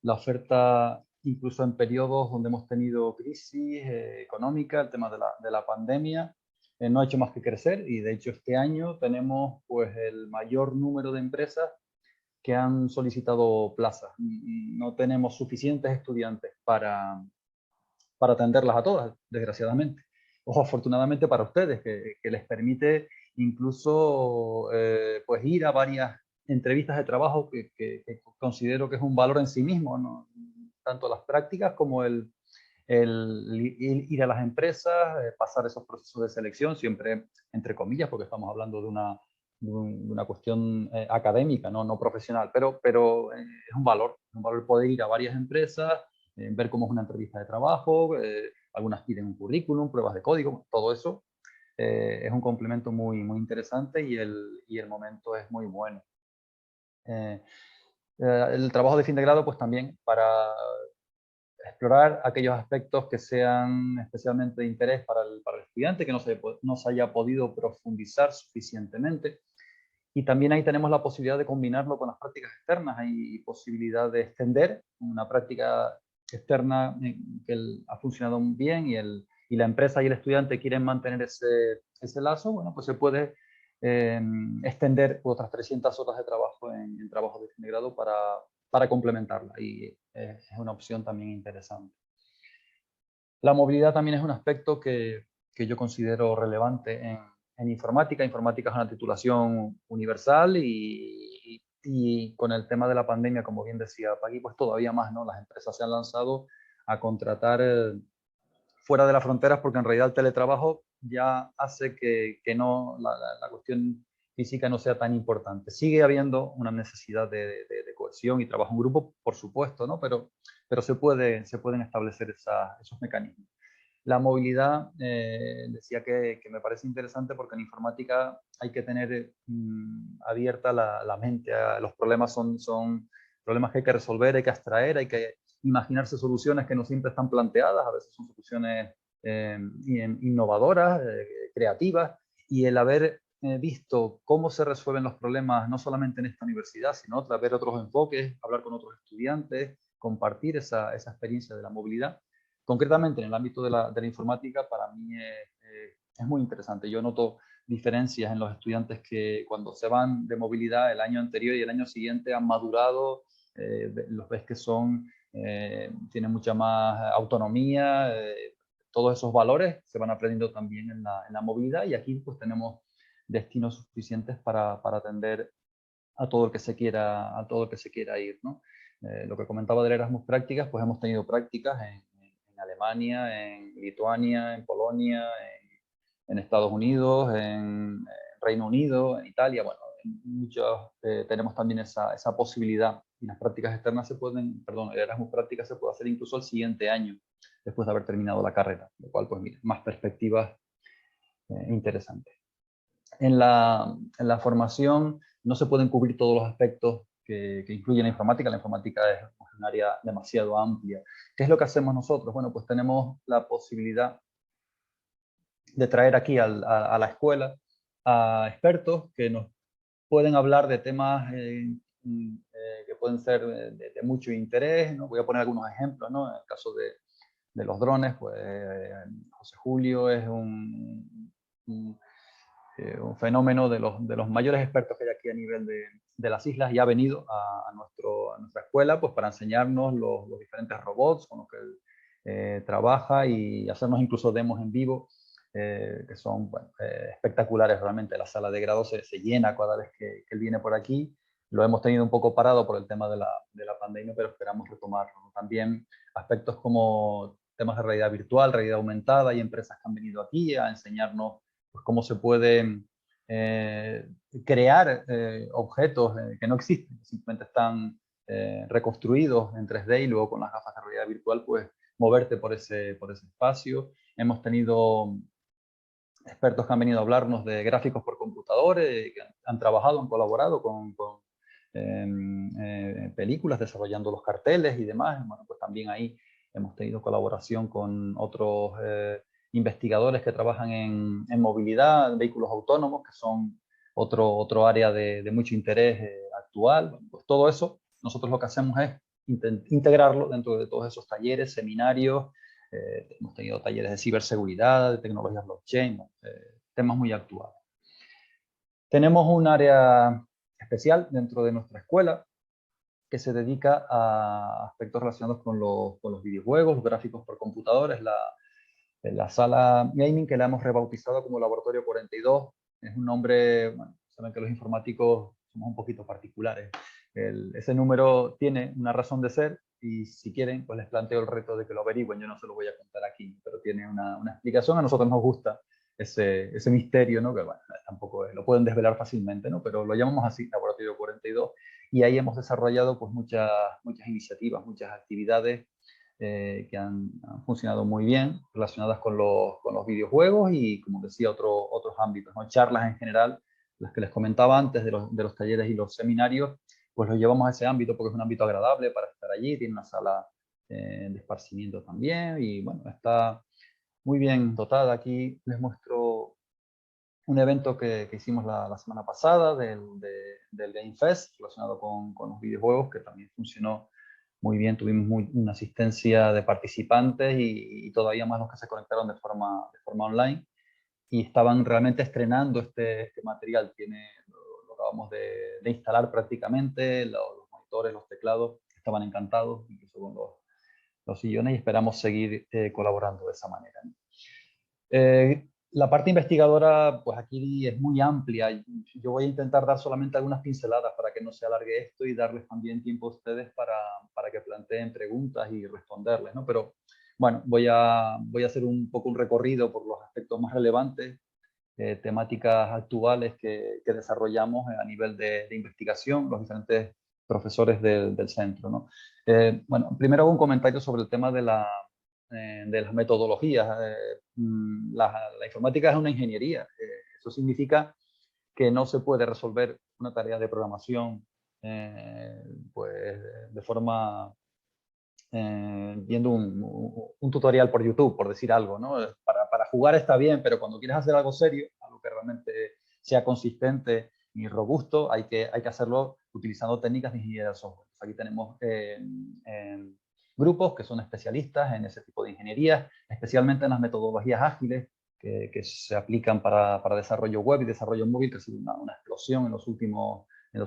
La oferta, incluso en periodos donde hemos tenido crisis económica, el tema de la pandemia, no ha hecho más que crecer, y de hecho este año tenemos pues el mayor número de empresas que han solicitado plazas. No tenemos suficientes estudiantes para atenderlas a todas, desgraciadamente. O afortunadamente para ustedes, que les permite incluso pues ir a varias entrevistas de trabajo que considero que es un valor en sí mismo, ¿no? Tanto las prácticas como el ir a las empresas, pasar esos procesos de selección, siempre entre comillas, porque estamos hablando de una cuestión académica, no profesional, pero es un valor poder ir a varias empresas, ver cómo es una entrevista de trabajo, algunas piden un currículum, pruebas de código, todo eso es un complemento muy interesante, y el momento es muy bueno. El trabajo de fin de grado, pues también para explorar aquellos aspectos que sean especialmente de interés para el estudiante, que no se haya podido profundizar suficientemente. Y también ahí tenemos la posibilidad de combinarlo con las prácticas externas. Hay posibilidad de extender una práctica externa que ha funcionado bien, y la empresa y el estudiante quieren mantener ese lazo. Bueno, pues se puede extender otras 300 horas de trabajo en trabajo de fin de grado para complementarla, y es una opción también interesante. La movilidad también es un aspecto que yo considero relevante en informática. Informática es una titulación universal, y con el tema de la pandemia, como bien decía Paqui, pues todavía más, ¿no? Las empresas se han lanzado a contratar fuera de las fronteras, porque en realidad el teletrabajo ya hace que no, la cuestión física no sea tan importante. Sigue habiendo una necesidad de cohesión y trabajo en grupo, por supuesto, ¿no? Pero se pueden establecer esos mecanismos. La movilidad, decía que me parece interesante, porque en informática hay que tener abierta la mente. Los problemas son problemas que hay que resolver, hay que abstraer, hay que imaginarse soluciones que no siempre están planteadas. A veces son soluciones innovadoras, creativas, y el haber visto cómo se resuelven los problemas, no solamente en esta universidad, sino otra, ver otros enfoques, hablar con otros estudiantes, compartir esa experiencia de la movilidad. Concretamente en el ámbito de la informática, para mí es muy interesante. Yo noto diferencias en los estudiantes que cuando se van de movilidad el año anterior y el año siguiente han madurado, los ves que tienen mucha más autonomía, todos esos valores se van aprendiendo también en la movilidad, y aquí pues tenemos destinos suficientes para atender a todo el que se quiera ir, ¿no? Lo que comentaba de Erasmus prácticas, pues hemos tenido prácticas en Alemania, en Lituania, en Polonia, en Estados Unidos, en Reino Unido, en Italia. Bueno, en muchos tenemos también esa posibilidad, y las prácticas externas el Erasmus prácticas se puede hacer incluso el siguiente año, después de haber terminado la carrera, lo cual, pues mira, más perspectivas interesantes. En la formación no se pueden cubrir todos los aspectos que incluye la informática. La informática es un área demasiado amplia. ¿Qué es lo que hacemos nosotros? Bueno, pues tenemos la posibilidad de traer aquí a la escuela a expertos que nos pueden hablar de temas que pueden ser de mucho interés, ¿no? Voy a poner algunos ejemplos, ¿no? En el caso de los drones, pues José Julio es un fenómeno de los mayores expertos que hay aquí a nivel de las islas, y ha venido a nuestra escuela pues, para enseñarnos los diferentes robots con los que él trabaja y hacernos incluso demos en vivo, que son bueno, espectaculares realmente. La sala de grado se llena cada vez que él viene por aquí. Lo hemos tenido un poco parado por el tema de la pandemia, pero esperamos retomarlo. También aspectos como temas de realidad virtual, realidad aumentada. Hay empresas que han venido aquí a enseñarnos pues, cómo se pueden crear objetos que no existen, que simplemente están reconstruidos en 3D, y luego con las gafas de realidad virtual pues moverte por ese espacio. Hemos tenido expertos que han venido a hablarnos de gráficos por computadores, que han trabajado, han colaborado con películas, desarrollando los carteles y demás. Bueno, pues también ahí hemos tenido colaboración con otros investigadores que trabajan en movilidad, vehículos autónomos, que son otro área de mucho interés actual. Bueno, pues todo eso, nosotros lo que hacemos es integrarlo dentro de todos esos talleres, seminarios. Hemos tenido talleres de ciberseguridad, de tecnologías blockchain, temas muy actuales. Tenemos un área especial dentro de nuestra escuela que se dedica a aspectos relacionados con los videojuegos, los gráficos por computadores. La sala gaming, que la hemos rebautizado como Laboratorio 42, es un nombre, bueno, saben que los informáticos somos un poquito particulares. Ese número tiene una razón de ser, y si quieren, pues les planteo el reto de que lo averigüen. Yo no se lo voy a contar aquí, pero tiene una explicación. A nosotros nos gusta ese misterio, ¿no? Que bueno, tampoco lo pueden desvelar fácilmente, ¿no? Pero lo llamamos así, Laboratorio 42, y ahí hemos desarrollado pues muchas iniciativas, muchas actividades que han funcionado muy bien, relacionadas con los videojuegos y, como decía, otros ámbitos, ¿no? Charlas en general, las que les comentaba antes de los talleres y los seminarios, pues los llevamos a ese ámbito porque es un ámbito agradable para estar allí. Tiene una sala de esparcimiento también, y bueno, está muy bien dotada. Aquí les muestro un evento que hicimos la semana pasada del Game Fest, relacionado con los videojuegos, que también funcionó muy bien. Tuvimos una asistencia de participantes y todavía más los que se conectaron de forma online, y estaban realmente estrenando este material. Lo acabamos de instalar prácticamente, los monitores, los teclados, estaban encantados, incluso con los sillones, y esperamos seguir colaborando de esa manera, ¿no? La parte investigadora, pues aquí es muy amplia. Yo voy a intentar dar solamente algunas pinceladas para que no se alargue esto, y darles también tiempo a ustedes para que planteen preguntas y responderles, ¿no? Pero bueno, voy a hacer un poco un recorrido por los aspectos más relevantes, temáticas actuales que desarrollamos a nivel de investigación, los diferentes profesores del centro, ¿no? Bueno, primero hago un comentario sobre el tema de las metodologías. La informática es una ingeniería. Eso significa que no se puede resolver una tarea de programación pues, de forma viendo un tutorial por YouTube, por decir algo, ¿no? Para jugar está bien, pero cuando quieres hacer algo serio, algo que realmente sea consistente y robusto, hay que hacerlo utilizando técnicas de ingeniería de software. Aquí tenemos grupos que son especialistas en ese tipo de ingeniería, especialmente en las metodologías ágiles que se aplican para desarrollo web y desarrollo móvil, que ha sido una explosión en los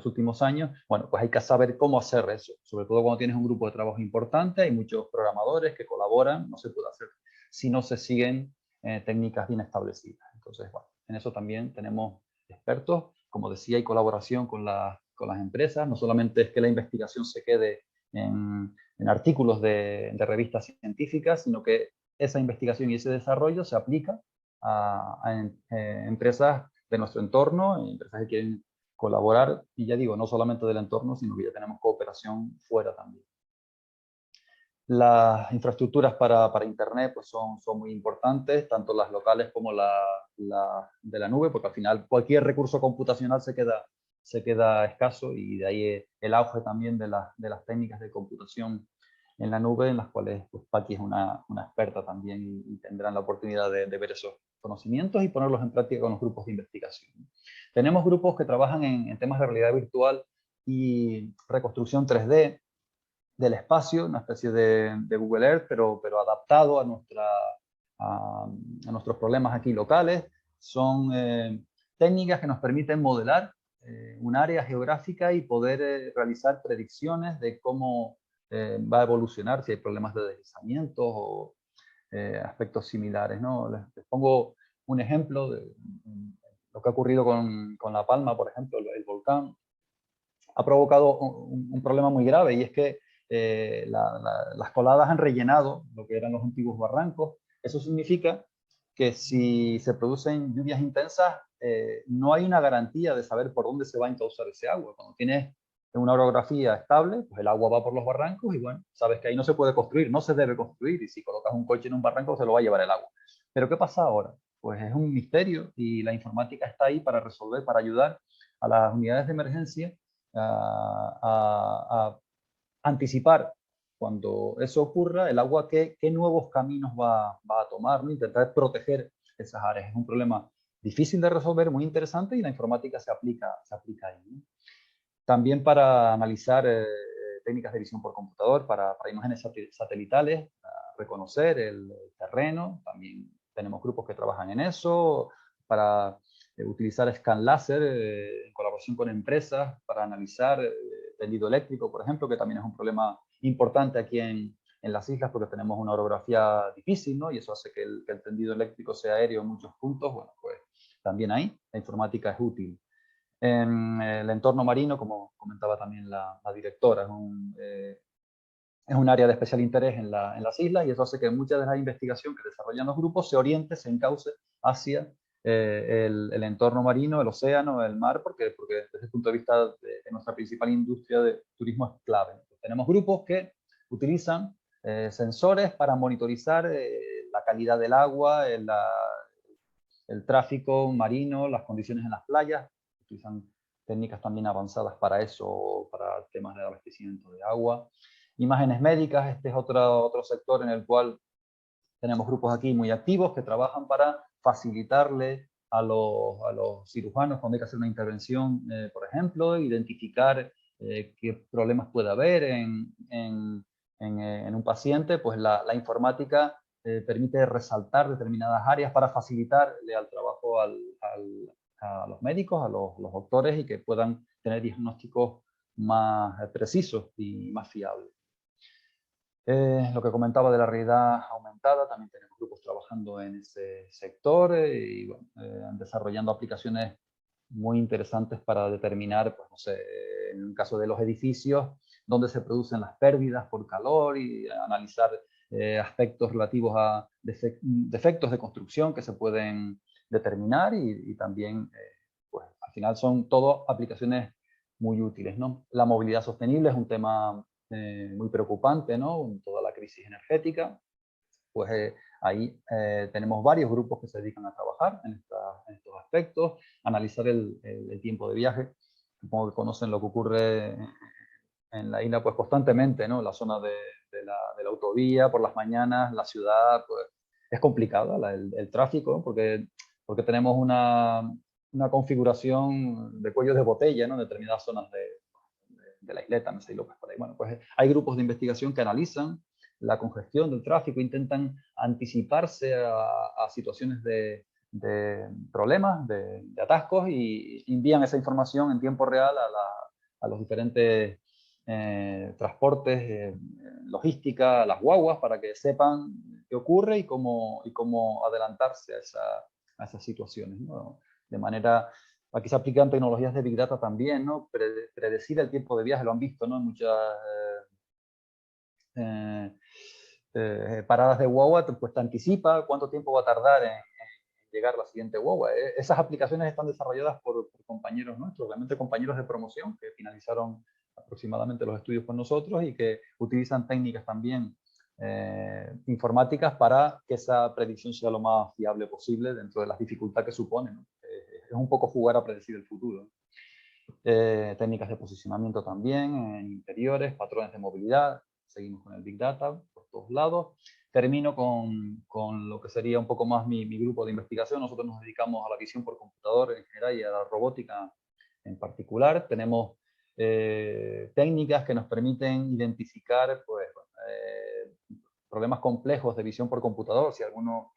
últimos años. Bueno, pues hay que saber cómo hacer eso, sobre todo cuando tienes un grupo de trabajo importante. Hay muchos programadores que colaboran, no se puede hacer si no se siguen técnicas bien establecidas. Entonces, bueno, en eso también tenemos expertos. Como decía, hay colaboración con las empresas. No solamente es que la investigación se quede en artículos de revistas científicas, sino que esa investigación y ese desarrollo se aplica a empresas de nuestro entorno, empresas que quieren colaborar, y ya digo, no solamente del entorno, sino que ya tenemos cooperación fuera también. Las infraestructuras para Internet pues son muy importantes, tanto las locales como de la nube, porque al final cualquier recurso computacional se queda escaso, y de ahí el auge también de las técnicas de computación en la nube, en las cuales pues, Paqui es una experta también, y tendrán la oportunidad de ver esos conocimientos y ponerlos en práctica con los grupos de investigación. Tenemos grupos que trabajan en temas de realidad virtual y reconstrucción 3D. del espacio, una especie de Google Earth, pero adaptado a, a nuestros problemas aquí locales. Son técnicas que nos permiten modelar un área geográfica y poder realizar predicciones de cómo va a evolucionar, si hay problemas de deslizamientos o aspectos similares, ¿no? Les pongo un ejemplo de lo que ha ocurrido con La Palma, por ejemplo, el volcán. Ha provocado un problema muy grave, y es que las coladas han rellenado lo que eran los antiguos barrancos. Eso significa que si se producen lluvias intensas, no hay una garantía de saber por dónde se va a encauzar ese agua. Cuando tienes una orografía estable, pues el agua va por los barrancos y bueno, sabes que ahí no se puede construir, no se debe construir, y si colocas un coche en un barranco se lo va a llevar el agua. Pero ¿qué pasa ahora? Pues es un misterio, y la informática está ahí para resolver, para ayudar a las unidades de emergencia a anticipar cuando eso ocurra, el agua, qué nuevos caminos va a tomar, ¿no? Intentar proteger esas áreas. Es un problema difícil de resolver, muy interesante, y la informática se aplica ahí, ¿no? También para analizar técnicas de visión por computador, para imágenes satelitales, para reconocer el terreno. También tenemos grupos que trabajan en eso, para utilizar scan láser en colaboración con empresas para analizar tendido eléctrico, por ejemplo, que también es un problema importante aquí en las islas, porque tenemos una orografía difícil, ¿no? Y eso hace que el tendido eléctrico sea aéreo en muchos puntos. Bueno, pues también ahí la informática es útil. En el entorno marino, como comentaba también la directora, es un área de especial interés en las islas, y eso hace que mucha de la investigación que desarrollan los grupos se oriente, se encauce hacia el entorno marino, el océano, el mar, porque desde el punto de vista de nuestra principal industria de turismo es clave. Tenemos grupos que utilizan sensores para monitorizar la calidad del agua, el tráfico marino, las condiciones en las playas. Utilizan técnicas también avanzadas para eso, para temas de abastecimiento de agua. Imágenes médicas, este es otro sector en el cual tenemos grupos aquí muy activos que trabajan para facilitarle a los cirujanos cuando hay que hacer una intervención, por ejemplo, identificar qué problemas puede haber en un paciente. Pues la informática permite resaltar determinadas áreas para facilitarle al trabajo a los médicos, a los doctores, y que puedan tener diagnósticos más precisos y más fiables. Lo que comentaba de la realidad aumentada, también tenemos grupos trabajando en ese sector y bueno, desarrollando aplicaciones muy interesantes para determinar, pues no sé, en el caso de los edificios, dónde se producen las pérdidas por calor, y analizar aspectos relativos a defectos de construcción que se pueden determinar, y también, pues al final son todo aplicaciones muy útiles, ¿no? La movilidad sostenible es un tema muy preocupante, ¿no? En toda la crisis energética, pues ahí tenemos varios grupos que se dedican a trabajar en estos aspectos, analizar el tiempo de viaje. Supongo que conocen lo que ocurre en la isla, pues constantemente, ¿no? La zona de la autovía, por las mañanas, la ciudad, pues es complicada el tráfico, ¿no? porque tenemos una configuración de cuellos de botella, ¿no? En determinadas zonas de la isleta, Mesa y López, por ahí. Bueno, pues hay grupos de investigación que analizan la congestión del tráfico, intentan anticiparse a situaciones de problemas, de atascos, y envían esa información en tiempo real a los diferentes transportes, logística, las guaguas, para que sepan qué ocurre y cómo adelantarse a esas situaciones, ¿no? De manera, aquí se aplican tecnologías de Big Data también, ¿no? Predecir el tiempo de viaje, lo han visto, ¿no? En muchas paradas de guagua, pues te anticipa cuánto tiempo va a tardar en llegar la siguiente guagua. Esas aplicaciones están desarrolladas por compañeros nuestros, realmente compañeros de promoción que finalizaron aproximadamente los estudios con nosotros, y que utilizan técnicas también informáticas para que esa predicción sea lo más fiable posible dentro de las dificultades que supone, ¿no? Es un poco jugar a predecir el futuro. Técnicas de posicionamiento también en interiores, patrones de movilidad. Seguimos con el Big Data por todos lados. Termino con lo que sería un poco más mi grupo de investigación. Nosotros nos dedicamos a la visión por computador en general y a la robótica en particular. Tenemos técnicas que nos permiten identificar pues, problemas complejos de visión por computador, si alguno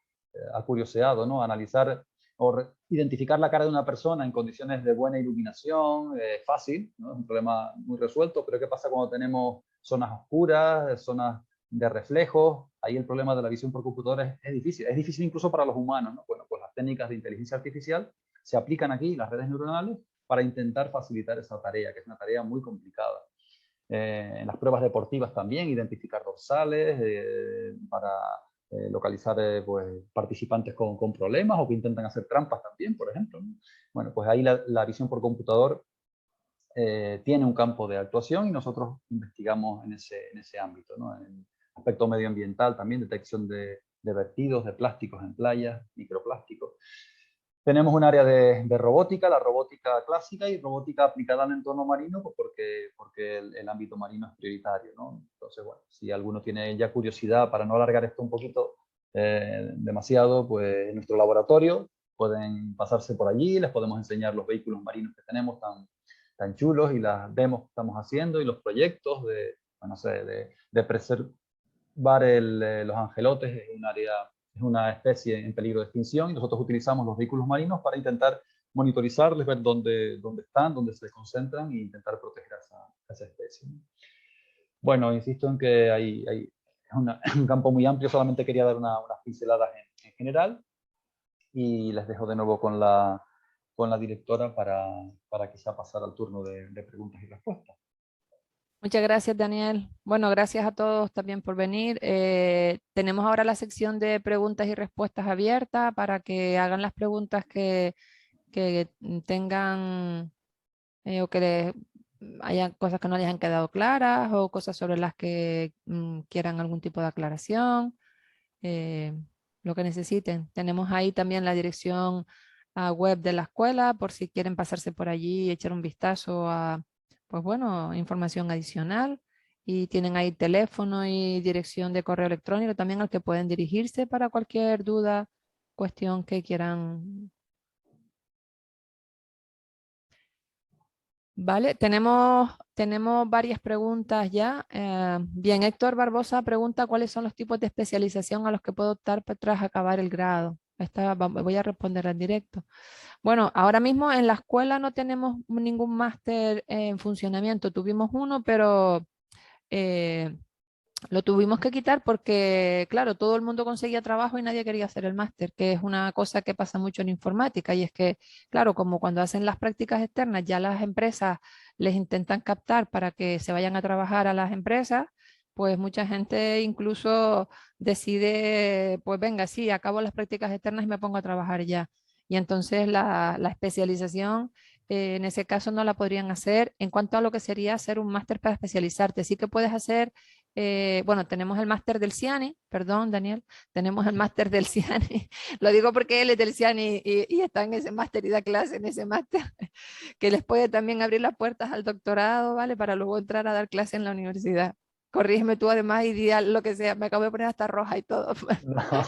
ha curioseado, ¿no? Analizar o identificar la cara de una persona en condiciones de buena iluminación, fácil, ¿no? Es un problema muy resuelto, pero ¿qué pasa cuando tenemos zonas oscuras, zonas de reflejos? Ahí el problema de la visión por computador es difícil incluso para los humanos, ¿no? Bueno, pues las técnicas de inteligencia artificial se aplican aquí, las redes neuronales, para intentar facilitar esa tarea, que es una tarea muy complicada. En las pruebas deportivas también, identificar dorsales para localizar pues, participantes con problemas o que intentan hacer trampas también, por ejemplo, ¿no? Bueno, pues ahí la visión por computador tiene un campo de actuación y nosotros investigamos en ese ámbito, ¿no? En el aspecto medioambiental también, detección de vertidos de plásticos en playas, microplásticos. Tenemos un área de robótica, la robótica clásica y robótica aplicada al entorno marino, pues porque el ámbito marino es prioritario, ¿no? Entonces, bueno, si alguno tiene ya curiosidad, para no alargar esto un poquito demasiado, pues en nuestro laboratorio pueden pasarse por allí, les podemos enseñar los vehículos marinos que tenemos tan chulos y las demos que estamos haciendo y los proyectos de, bueno, no sé, de preservar los angelotes, es una especie en peligro de extinción y nosotros utilizamos los vehículos marinos para intentar monitorizarles, ver dónde están, dónde se concentran e intentar proteger a esa especie. Bueno, insisto en que es un campo muy amplio, solamente quería dar unas pinceladas en general y les dejo de nuevo con la directora para quizá pasar al turno de preguntas y respuestas. Muchas gracias, Daniel. Bueno, gracias a todos también por venir. Tenemos ahora la sección de preguntas y respuestas abierta para que hagan las preguntas que tengan o que haya cosas que no les han quedado claras o cosas sobre las que quieran algún tipo de aclaración, lo que necesiten. Tenemos ahí también la dirección web de la escuela por si quieren pasarse por allí y echar un vistazo a, pues bueno, información adicional. Y tienen ahí teléfono y dirección de correo electrónico también al que pueden dirigirse para cualquier duda, cuestión que quieran. Vale, tenemos varias preguntas ya. Bien, Héctor Barbosa pregunta cuáles son los tipos de especialización a los que puedo optar tras acabar el grado. Voy a responder en directo. Bueno, ahora mismo en la escuela no tenemos ningún máster en funcionamiento. Tuvimos uno, pero eh, lo tuvimos que quitar porque, claro, todo el mundo conseguía trabajo y nadie quería hacer el máster, que es una cosa que pasa mucho en informática. Y es que, claro, como cuando hacen las prácticas externas, ya las empresas les intentan captar para que se vayan a trabajar a las empresas, pues mucha gente incluso decide, pues venga, sí, acabo las prácticas externas y me pongo a trabajar ya. Y entonces la especialización en ese caso no la podrían hacer en cuanto a lo que sería hacer un máster para especializarte. Sí que puedes hacer bueno, tenemos el máster del CIANI, perdón, Daniel, tenemos el máster del CIANI, lo digo porque él es del CIANI y está en ese máster y da clase en ese máster, que les puede también abrir las puertas al doctorado, ¿vale? Para luego entrar a dar clase en la universidad. Corrígeme tú además y di lo que sea, me acabo de poner hasta roja y todo. No. No,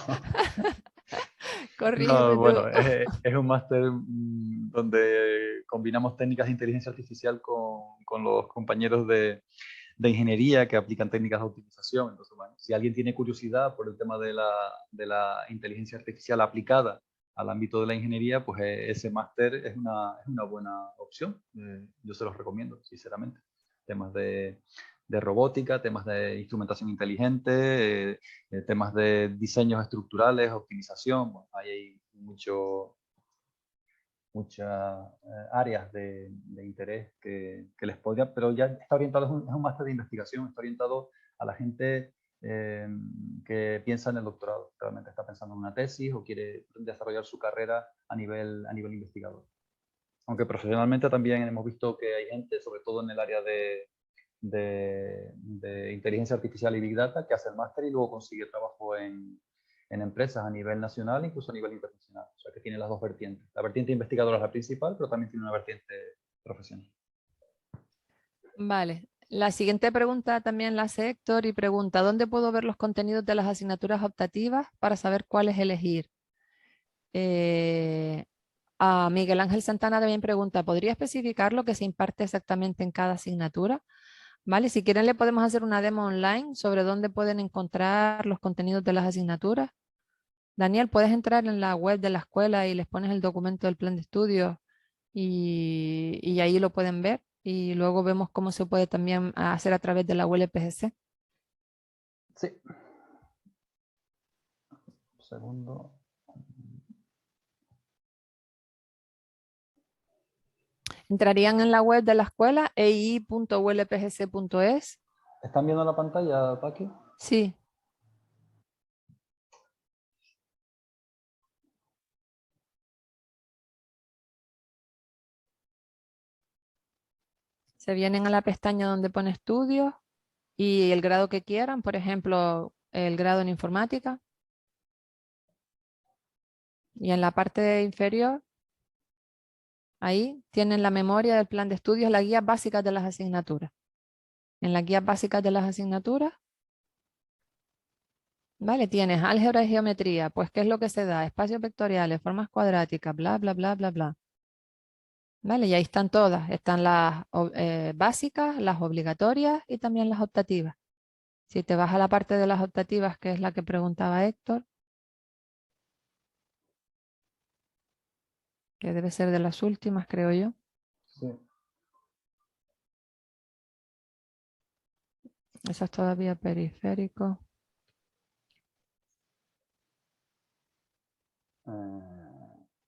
Corrígeme tú. bueno, es un máster donde combinamos técnicas de inteligencia artificial con los compañeros de ingeniería que aplican técnicas de optimización. Entonces, bueno, si alguien tiene curiosidad por el tema de la inteligencia artificial aplicada al ámbito de la ingeniería, pues ese máster es una buena opción. Yo se los recomiendo, sinceramente. Temas de robótica, temas de instrumentación inteligente, temas de diseños estructurales, optimización. Bueno, ahí hay muchas áreas de interés que les podría, pero ya está orientado, es un máster de investigación, está orientado a la gente que piensa en el doctorado, realmente está pensando en una tesis o quiere desarrollar su carrera a nivel investigador. Aunque profesionalmente también hemos visto que hay gente, sobre todo en el área de inteligencia artificial y Big Data, que hace el máster y luego consigue trabajo en empresas a nivel nacional, incluso a nivel internacional. O sea que tiene las dos vertientes. La vertiente investigadora es la principal, pero también tiene una vertiente profesional. Vale. La siguiente pregunta también la hace Héctor y pregunta, ¿dónde puedo ver los contenidos de las asignaturas optativas para saber cuáles elegir? A Miguel Ángel Santana también pregunta, ¿podría especificar lo que se imparte exactamente en cada asignatura? Vale, si quieren le podemos hacer una demo online sobre dónde pueden encontrar los contenidos de las asignaturas. Daniel, puedes entrar en la web de la escuela y les pones el documento del plan de estudios y ahí lo pueden ver. Y luego vemos cómo se puede también hacer a través de la ULPGC. Sí. Un segundo. Entrarían en la web de la escuela, ei.ulpgc.es. ¿Están viendo la pantalla, Paqui? Sí. Se vienen a la pestaña donde pone estudios y el grado que quieran, por ejemplo, el grado en informática. Y en la parte inferior, ahí tienen la memoria del plan de estudios, las guías básicas de las asignaturas. En las guías básicas de las asignaturas, ¿vale? Tienes álgebra y geometría, pues ¿qué es lo que se da? Espacios vectoriales, formas cuadráticas, bla, bla, bla, bla, bla. ¿Vale? Y ahí están todas. Están las básicas, las obligatorias y también las optativas. Si te vas a la parte de las optativas, que es la que preguntaba Héctor, que debe ser de las últimas, creo yo. Sí. Eso es todavía periférico.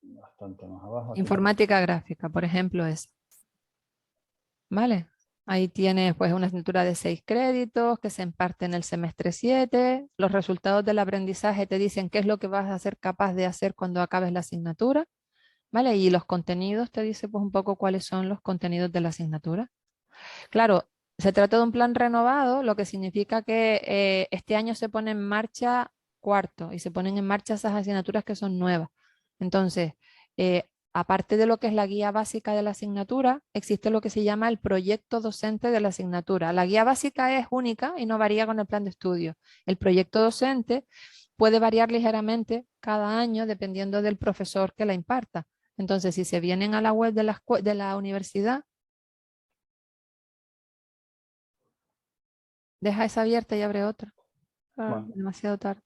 Bastante más abajo. Aquí. Informática gráfica, por ejemplo, es. ¿Vale? Ahí tienes pues una asignatura de 6 créditos que se imparte en el semestre 7. Los resultados del aprendizaje te dicen qué es lo que vas a ser capaz de hacer cuando acabes la asignatura. ¿Vale? Y los contenidos te dice pues un poco cuáles son los contenidos de la asignatura. Claro, se trata de un plan renovado, lo que significa que este año se pone en marcha cuarto y se ponen en marcha esas asignaturas que son nuevas. Entonces, aparte de lo que es la guía básica de la asignatura, existe lo que se llama el proyecto docente de la asignatura. La guía básica es única y no varía con el plan de estudio. El proyecto docente puede variar ligeramente cada año dependiendo del profesor que la imparta. Entonces, si se vienen a la web de la universidad, deja esa abierta y abre otra. Bueno, Demasiado tarde.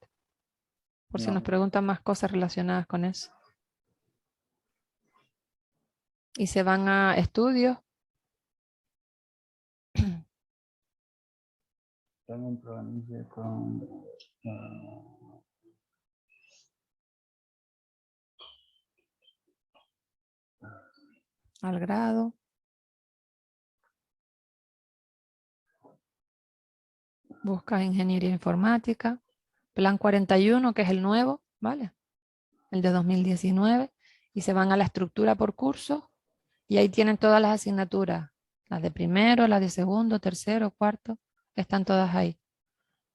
Por si nos no. preguntan más cosas relacionadas con eso. Y se van a estudios. Tengo un programilla con... Al grado. Buscas ingeniería informática. Plan 41, que es el nuevo, ¿vale? El de 2019. Y se van a la estructura por curso. Y ahí tienen todas las asignaturas. Las de primero, las de segundo, tercero, cuarto. Están todas ahí.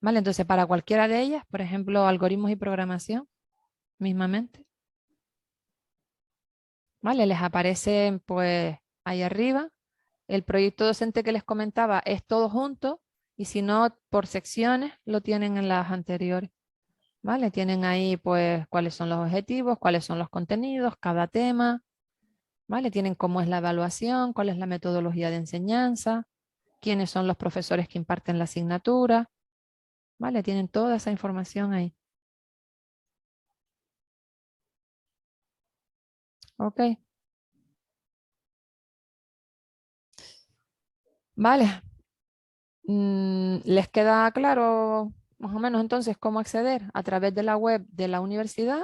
¿Vale? Entonces, para cualquiera de ellas, por ejemplo, algoritmos y programación, mismamente. ¿Vale? Les aparecen pues ahí arriba. El proyecto docente que les comentaba es todo junto y si no, por secciones lo tienen en las anteriores. ¿Vale? Tienen ahí pues cuáles son los objetivos, cuáles son los contenidos, cada tema. ¿Vale? Tienen cómo es la evaluación, cuál es la metodología de enseñanza, quiénes son los profesores que imparten la asignatura. ¿Vale? Tienen toda esa información ahí. Ok. Vale. ¿Les queda claro más o menos entonces cómo acceder? A través de la web de la universidad,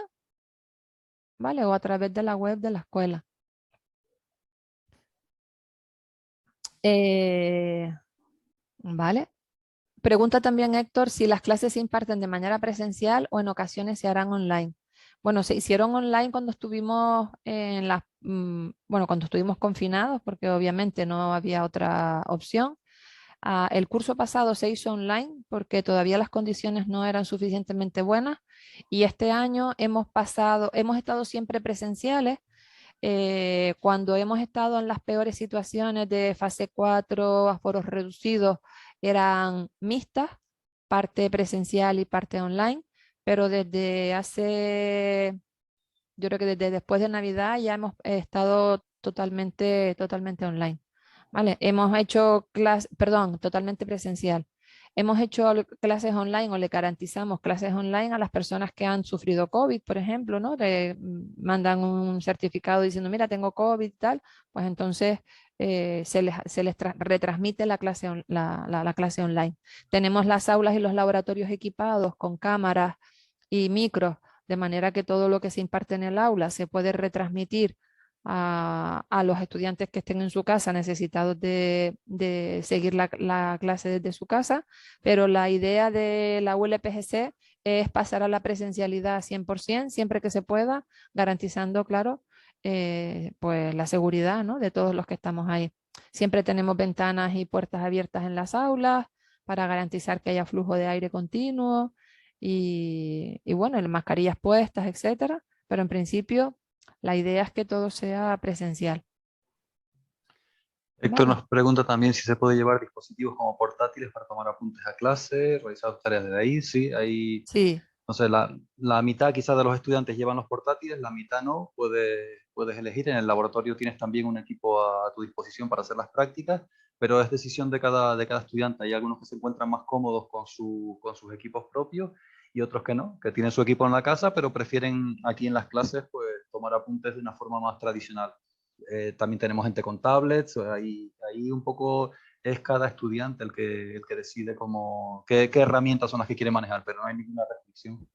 ¿vale? O a través de la web de la escuela. Vale. Pregunta también Héctor si las clases se imparten de manera presencial o en ocasiones se harán online. Bueno, se hicieron online cuando estuvimos bueno, cuando estuvimos confinados, porque obviamente no había otra opción. El curso pasado se hizo online porque todavía las condiciones no eran suficientemente buenas y este año hemos estado siempre presenciales. Cuando hemos estado en las peores situaciones de fase 4, aforos reducidos, eran mixtas, parte presencial y parte online, pero desde hace Yo creo que desde después de Navidad ya hemos estado totalmente online. ¿Vale? Hemos hecho clases, perdón, totalmente presencial. Hemos hecho clases online o le garantizamos clases online a las personas que han sufrido COVID, por ejemplo, ¿no? Le mandan un certificado diciendo, mira, tengo COVID y tal, pues entonces se les retransmite la clase, la clase online. Tenemos las aulas y los laboratorios equipados con cámaras y micros, de manera que todo lo que se imparte en el aula se puede retransmitir a los estudiantes que estén en su casa necesitados de seguir la clase desde su casa, pero la idea de la ULPGC es pasar a la presencialidad 100%, siempre que se pueda, garantizando, claro, pues la seguridad, ¿no?, de todos los que estamos ahí. Siempre tenemos ventanas y puertas abiertas en las aulas para garantizar que haya flujo de aire continuo y bueno, mascarillas puestas, etcétera, pero en principio la idea es que todo sea presencial. Héctor Vale. nos pregunta también si se puede llevar dispositivos como portátiles para tomar apuntes a clase, realizar tareas desde ahí. Sí, hay, Sí, no sé, la mitad quizás de los estudiantes llevan los portátiles, la mitad no. Puedes elegir. En el laboratorio tienes también un equipo a tu disposición para hacer las prácticas, pero es decisión de cada estudiante. Hay algunos que se encuentran más cómodos con sus equipos propios y otros que no, que tienen su equipo en la casa, pero prefieren aquí en las clases pues, tomar apuntes de una forma más tradicional. También tenemos gente con tablets, ahí un poco es cada estudiante el que decide qué herramientas son las que quiere manejar, pero no hay ninguna restricción.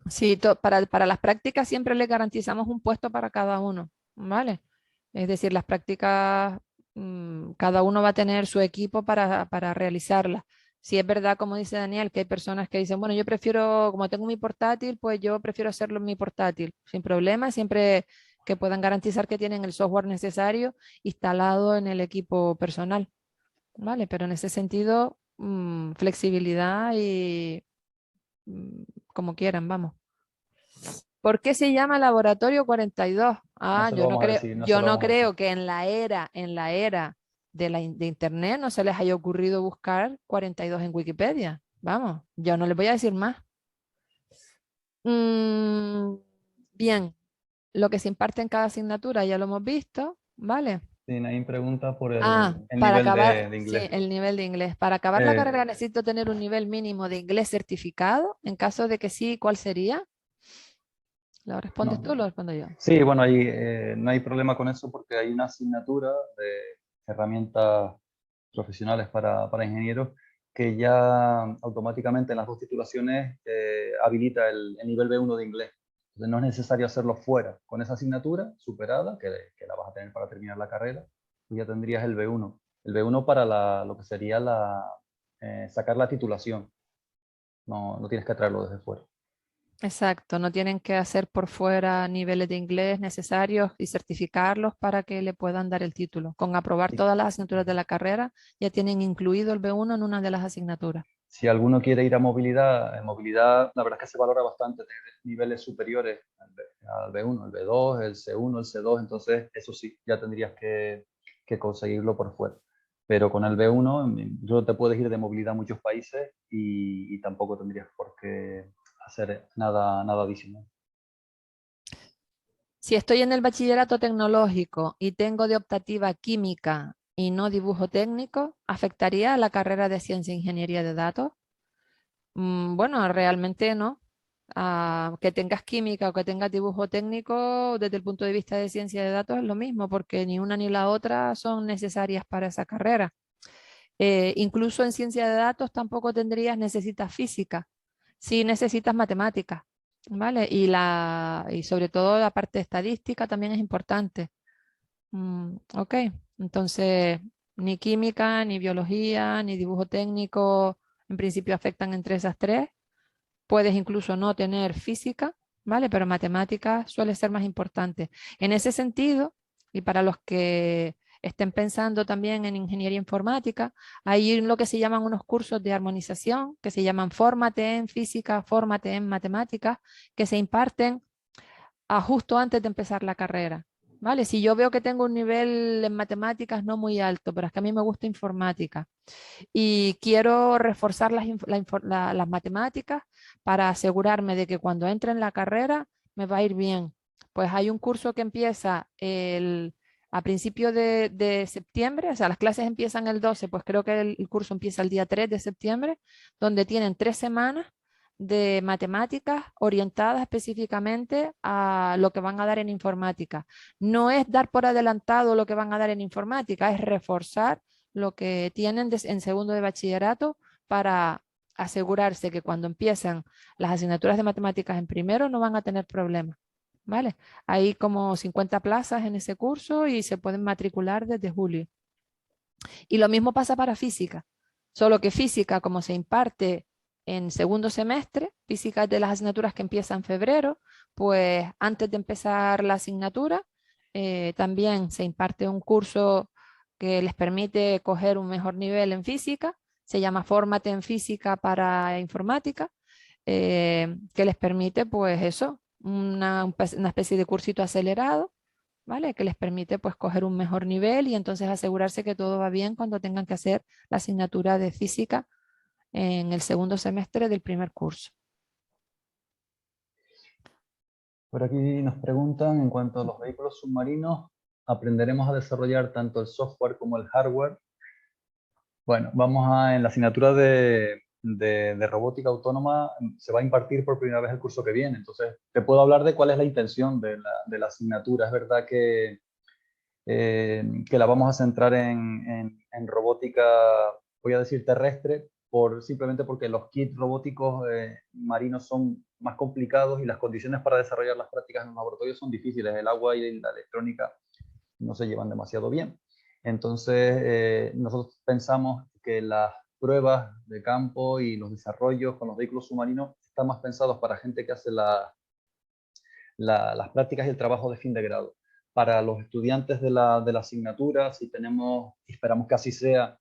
sí, para las prácticas siempre le garantizamos un puesto para cada uno, ¿vale? Es decir, las prácticas, cada uno va a tener su equipo para realizarlas. Si es verdad, como dice Daniel, que hay personas que dicen, bueno, yo prefiero, como tengo mi portátil, pues yo prefiero hacerlo en mi portátil, sin problema, siempre que puedan garantizar que tienen el software necesario instalado en el equipo personal, ¿vale? Pero en ese sentido, flexibilidad y como quieran, vamos. ¿Por qué se llama Laboratorio 42? No Ah, se lo vamos a decir, no se yo lo no vamos a decir. creo que en la era de Internet no se les haya ocurrido buscar 42 en Wikipedia. Vamos, yo no les voy a decir más. Mm, bien, lo que se imparte en cada asignatura ya lo hemos visto, ¿vale? Sí, Naim pregunta por Ah, el para nivel acabar, de sí, inglés. el nivel de inglés. Para acabar la Eh, carrera necesito tener un nivel mínimo de inglés certificado. En caso de que sí, ¿cuál sería? ¿Lo respondes tú o no. lo respondo yo? Sí, bueno, ahí no hay problema con eso porque hay una asignatura de herramientas profesionales para ingenieros que ya automáticamente en las dos titulaciones habilita el nivel B1 de inglés. Entonces no es necesario hacerlo fuera. Con esa asignatura superada, que la vas a tener para terminar la carrera, pues ya tendrías el B1. El B1 para lo que sería sacar la titulación. No, no tienes que traerlo desde fuera. Exacto, no tienen que hacer por fuera niveles de inglés necesarios y certificarlos para que le puedan dar el título. Con aprobar Y todas las asignaturas de la carrera, ya tienen incluido el B1 en una de las asignaturas. si alguno quiere ir a movilidad, en movilidad la verdad es que se valora bastante tener niveles superiores al B1, el B2, el C1, el C2, entonces eso sí, ya tendrías que conseguirlo por fuera. Pero con el B1 yo te puedes ir de movilidad a muchos países y tampoco tendrías por qué hacer nada adicional. Si estoy en el bachillerato tecnológico y tengo de optativa química y no dibujo técnico, ¿afectaría a la carrera de ciencia e ingeniería de datos? Bueno, realmente no. Que tengas química o que tengas dibujo técnico, desde el punto de vista de ciencia de datos es lo mismo, porque ni una ni la otra son necesarias para esa carrera. Incluso en ciencia de datos tampoco necesitas física, sí necesitas matemáticas, ¿vale? Y sobre todo la parte estadística también es importante. Ok, entonces ni química, ni biología, ni dibujo técnico en principio afectan entre esas tres. Puedes incluso no tener física, ¿vale? Pero matemáticas suele ser más importante. En ese sentido, y para los que estén pensando también en ingeniería informática, hay lo que se llaman unos cursos de armonización, que se llaman Fórmate en física, Fórmate en matemáticas, que se imparten justo antes de empezar la carrera. ¿Vale? Si yo veo que tengo un nivel en matemáticas no muy alto, pero es que a mí me gusta informática y quiero reforzar las matemáticas para asegurarme de que cuando entre en la carrera me va a ir bien. Pues hay un curso que empieza a principios de septiembre, o sea, las clases empiezan el 12, pues creo que el curso empieza el día 3 de septiembre, donde tienen 3 semanas de matemáticas orientadas específicamente a lo que van a dar en informática. No es dar por adelantado lo que van a dar en informática, es reforzar lo que tienen en segundo de bachillerato para asegurarse que cuando empiezan las asignaturas de matemáticas en primero no van a tener problemas. ¿Vale? Hay como 50 plazas en ese curso y se pueden matricular desde julio. Y lo mismo pasa para física, solo que física, como se imparte en segundo semestre, física es de las asignaturas que empiezan en febrero, pues antes de empezar la asignatura, también se imparte un curso que les permite coger un mejor nivel en física, se llama Fórmate en Física para Informática, que les permite, pues eso, una especie de cursito acelerado, ¿vale? Que les permite pues coger un mejor nivel y entonces asegurarse que todo va bien cuando tengan que hacer la asignatura de física en el segundo semestre del primer curso. Por aquí nos preguntan, en cuanto a los vehículos submarinos, ¿aprenderemos a desarrollar tanto el software como el hardware? Bueno, en la asignatura de robótica autónoma se va a impartir por primera vez el curso que viene. Entonces, te puedo hablar de cuál es la intención de la asignatura. Es verdad que la vamos a centrar en robótica, voy a decir terrestre, simplemente porque los kits robóticos marinos son más complicados y las condiciones para desarrollar las prácticas en los laboratorios son difíciles. El agua y la electrónica no se llevan demasiado bien. Entonces, nosotros pensamos que las pruebas de campo y los desarrollos con los vehículos submarinos están más pensados para gente que hace las prácticas y el trabajo de fin de grado. Para los estudiantes de la asignatura, si tenemos, esperamos que así sea,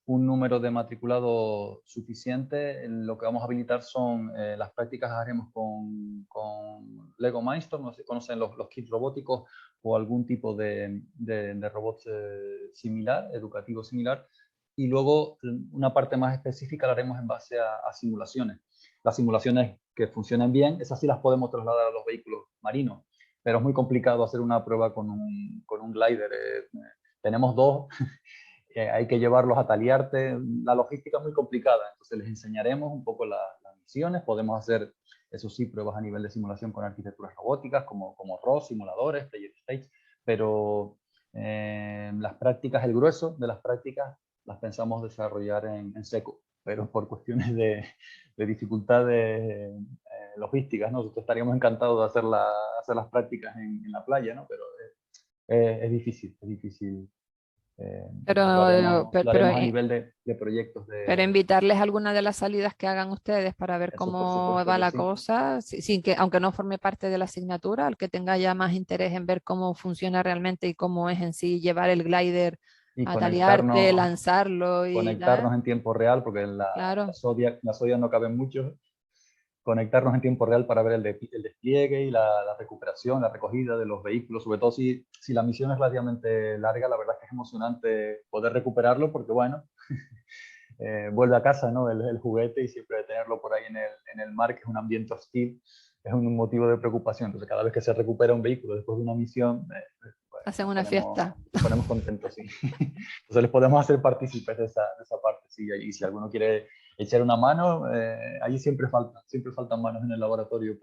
un número de matriculado suficiente, lo que vamos a habilitar son las prácticas que haremos con Lego Mindstorm, no sé si conocen los kits robóticos o algún tipo de robot similar, educativo similar, y luego una parte más específica la haremos en base a simulaciones. Las simulaciones que funcionen bien, esas sí las podemos trasladar a los vehículos marinos, pero es muy complicado hacer una prueba con un glider. Tenemos dos, hay que llevarlos a Taliarte, la logística es muy complicada, entonces les enseñaremos un poco las misiones, podemos hacer, eso sí, pruebas a nivel de simulación con arquitecturas robóticas, como ROS, simuladores, Player Stage, pero las prácticas, el grueso de las prácticas, las pensamos desarrollar en seco, pero por cuestiones de dificultades logísticas, ¿no? Nosotros estaríamos encantados de hacer las prácticas en la playa, ¿no? Pero es difícil, es difícil. Lo Pero, haremos a nivel de proyectos pero invitarles a alguna de las salidas que hagan ustedes para ver eso por cómo supuesto va que la sí. cosa, sin que, aunque no forme parte de la asignatura, al que tenga ya más interés en ver cómo funciona realmente y cómo es en sí llevar el glider Y a Taliarte, conectarnos, lanzarlo y tal. conectarnos en tiempo real, porque en Claro, las Zodiac no caben muchos, conectarnos en tiempo real para ver el despliegue y la recuperación, la recogida de los vehículos, sobre todo si la misión es relativamente larga, la verdad es que es emocionante poder recuperarlo, porque bueno, vuelve a casa, ¿no? El juguete, y siempre tenerlo por ahí en el mar, que es un ambiente hostil, es un motivo de preocupación. Entonces, cada vez que se recupera un vehículo después de una misión, pues, hacen una fiesta. nos ponemos contentos, sí. Entonces, les podemos hacer partícipes de esa parte, sí. Y si alguno quiere echar una mano, allí siempre faltan manos en el laboratorio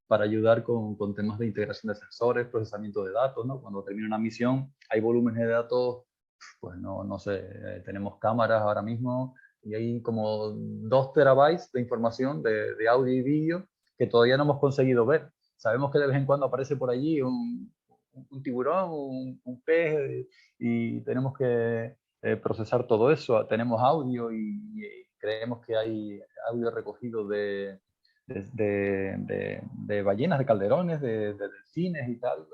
para ayudar con temas de integración de sensores, procesamiento de datos, ¿no? Cuando termina una misión, hay volúmenes de datos, pues no sé, tenemos cámaras ahora mismo y hay como 2 terabytes de información de audio y vídeo que todavía no hemos conseguido ver. Sabemos que de vez en cuando aparece por allí un tiburón, un pez, y tenemos que procesar todo eso. Tenemos audio y creemos que hay audio recogido de ballenas, de calderones, de delfines y tal.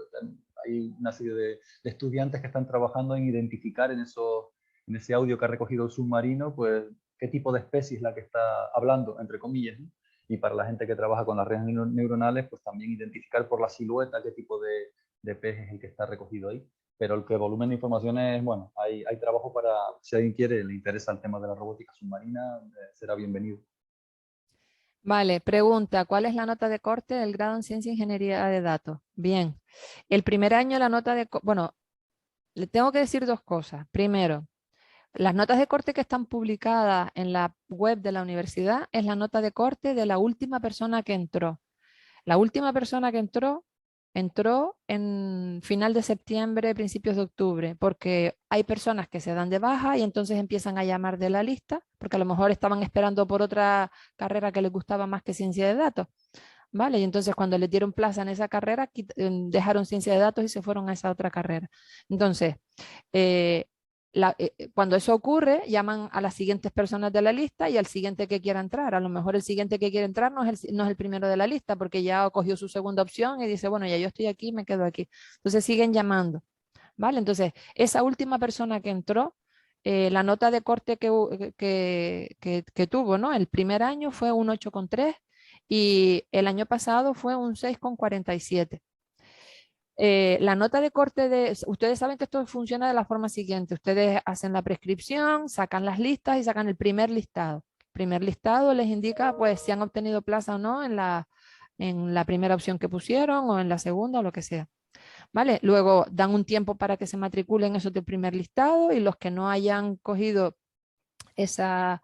Hay una serie de estudiantes que están trabajando en identificar en ese audio que ha recogido el submarino, pues qué tipo de especie es la que está hablando, entre comillas, ¿no? Y para la gente que trabaja con las redes neuronales, pues también identificar por la silueta qué tipo de pez es el que está recogido ahí. Pero el volumen de información es, bueno, hay trabajo para, si alguien quiere, le interesa el tema de la robótica submarina, será bienvenido. Vale, pregunta, ¿cuál es la nota de corte del grado en Ciencia e Ingeniería de Datos? Bien, el primer año la nota de, bueno, le tengo que decir dos cosas. Primero, las notas de corte que están publicadas en la web de la universidad es la nota de corte de la última persona que entró. La última persona que entró en final de septiembre, principios de octubre, porque hay personas que se dan de baja y entonces empiezan a llamar de la lista, porque a lo mejor estaban esperando por otra carrera que les gustaba más que ciencia de datos, ¿vale? Y entonces cuando les dieron plaza en esa carrera, dejaron ciencia de datos y se fueron a esa otra carrera. Entonces, eh, cuando eso ocurre, llaman a las siguientes personas de la lista y al siguiente que quiera entrar. A lo mejor el siguiente que quiere entrar no es el primero de la lista porque ya cogió su segunda opción y dice, bueno, ya yo estoy aquí, me quedo aquí. Entonces siguen llamando, ¿vale? Entonces, esa última persona que entró, la nota de corte que tuvo, ¿no? El primer año fue un 8,3 y el año pasado fue un 6,47. La nota de corte ustedes saben que esto funciona de la forma siguiente. Ustedes hacen la prescripción, sacan las listas y sacan el primer listado. El primer listado les indica pues si han obtenido plaza o no en la primera opción que pusieron o en la segunda o lo que sea. ¿Vale? Luego dan un tiempo para que se matriculen esos del primer listado y los que no hayan cogido esa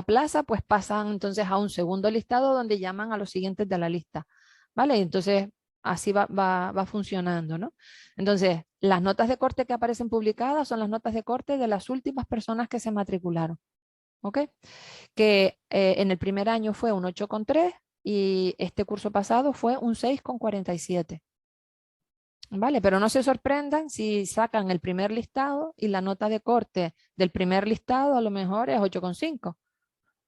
plaza, pues pasan entonces a un segundo listado donde llaman a los siguientes de la lista, ¿vale? Entonces, así va funcionando, ¿no? Entonces, las notas de corte que aparecen publicadas son las notas de corte de las últimas personas que se matricularon, ¿ok? Que en el primer año fue un 8,3 y este curso pasado fue un 6,47. Vale, pero no se sorprendan si sacan el primer listado y la nota de corte del primer listado a lo mejor es 8,5.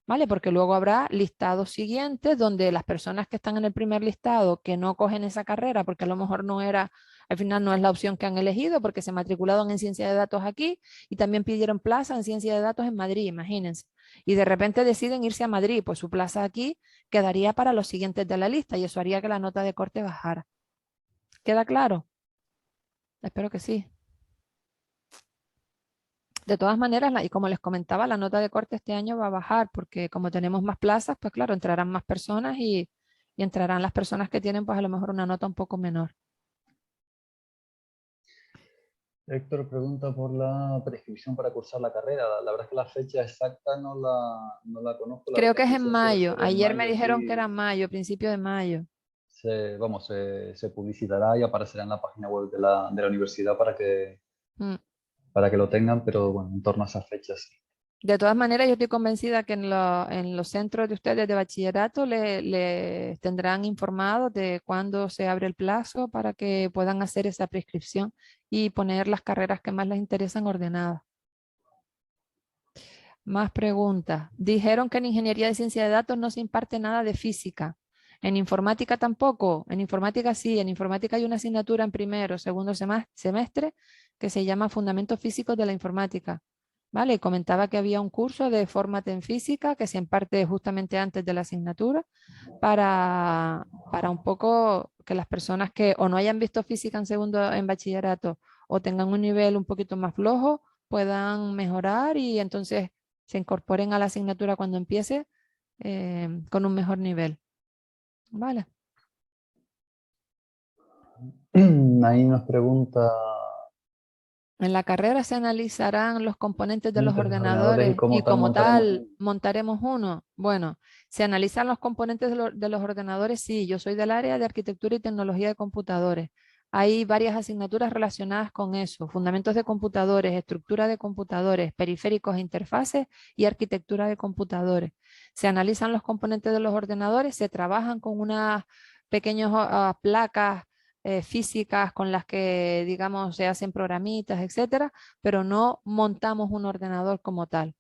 ¿Vale? Porque luego habrá listados siguientes donde las personas que están en el primer listado que no cogen esa carrera porque a lo mejor no era, al final no es la opción que han elegido porque se matricularon en ciencia de datos aquí y también pidieron plaza en ciencia de datos en Madrid, imagínense. Y de repente deciden irse a Madrid, pues su plaza aquí quedaría para los siguientes de la lista y eso haría que la nota de corte bajara. ¿Queda claro? Espero que sí. De todas maneras, y como les comentaba, la nota de corte este año va a bajar porque como tenemos más plazas, pues claro, entrarán más personas y entrarán las personas que tienen pues a lo mejor una nota un poco menor. Héctor pregunta por la prescripción para cursar la carrera. La verdad es que la fecha exacta no la conozco. La Creo que es en prescripción suele mayo. ser en Ayer me mayo, dijeron que sí. era mayo, principio de mayo. Se publicitará y aparecerá en la página web de la universidad Mm. para que lo tengan, pero bueno, en torno a esas fechas. De todas maneras, yo estoy convencida que en los centros de ustedes de bachillerato le tendrán informados de cuándo se abre el plazo para que puedan hacer esa prescripción y poner las carreras que más les interesan ordenadas. Más preguntas. Dijeron que en Ingeniería de Ciencia de Datos no se imparte nada de física. En informática tampoco. En informática sí. En informática hay una asignatura en primero, segundo semestre que se llama Fundamentos Físicos de la Informática. ¿Vale? Comentaba que había un curso de Fórmate en Física que se imparte justamente antes de la asignatura para un poco que las personas que o no hayan visto física en segundo en bachillerato o tengan un nivel un poquito más flojo puedan mejorar y entonces se incorporen a la asignatura cuando empiece con un mejor nivel. Vale. Ahí nos pregunta En la carrera se analizarán los componentes de los entre los ordenadores y ordenadores y cómo tal como montaremos tal uno. montaremos uno. Bueno, se analizan los componentes de los ordenadores, sí, yo soy del área de arquitectura y tecnología de computadores. Hay varias asignaturas relacionadas con eso, fundamentos de computadores, estructura de computadores, periféricos e interfaces y arquitectura de computadores. Se analizan los componentes de los ordenadores, se trabajan con unas pequeñas placas físicas con las que, digamos, se hacen programitas, etcétera, pero no montamos un ordenador como tal.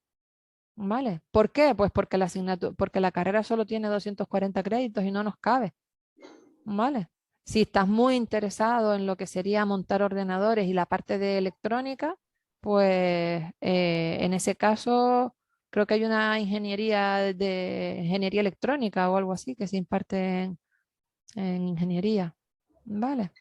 ¿Vale? ¿Por qué? Pues porque la carrera solo tiene 240 créditos y no nos cabe. ¿Vale? Si estás muy interesado en lo que sería montar ordenadores y la parte de electrónica, pues en ese caso creo que hay una ingeniería electrónica o algo así que se imparte en ingeniería. ¿Vale?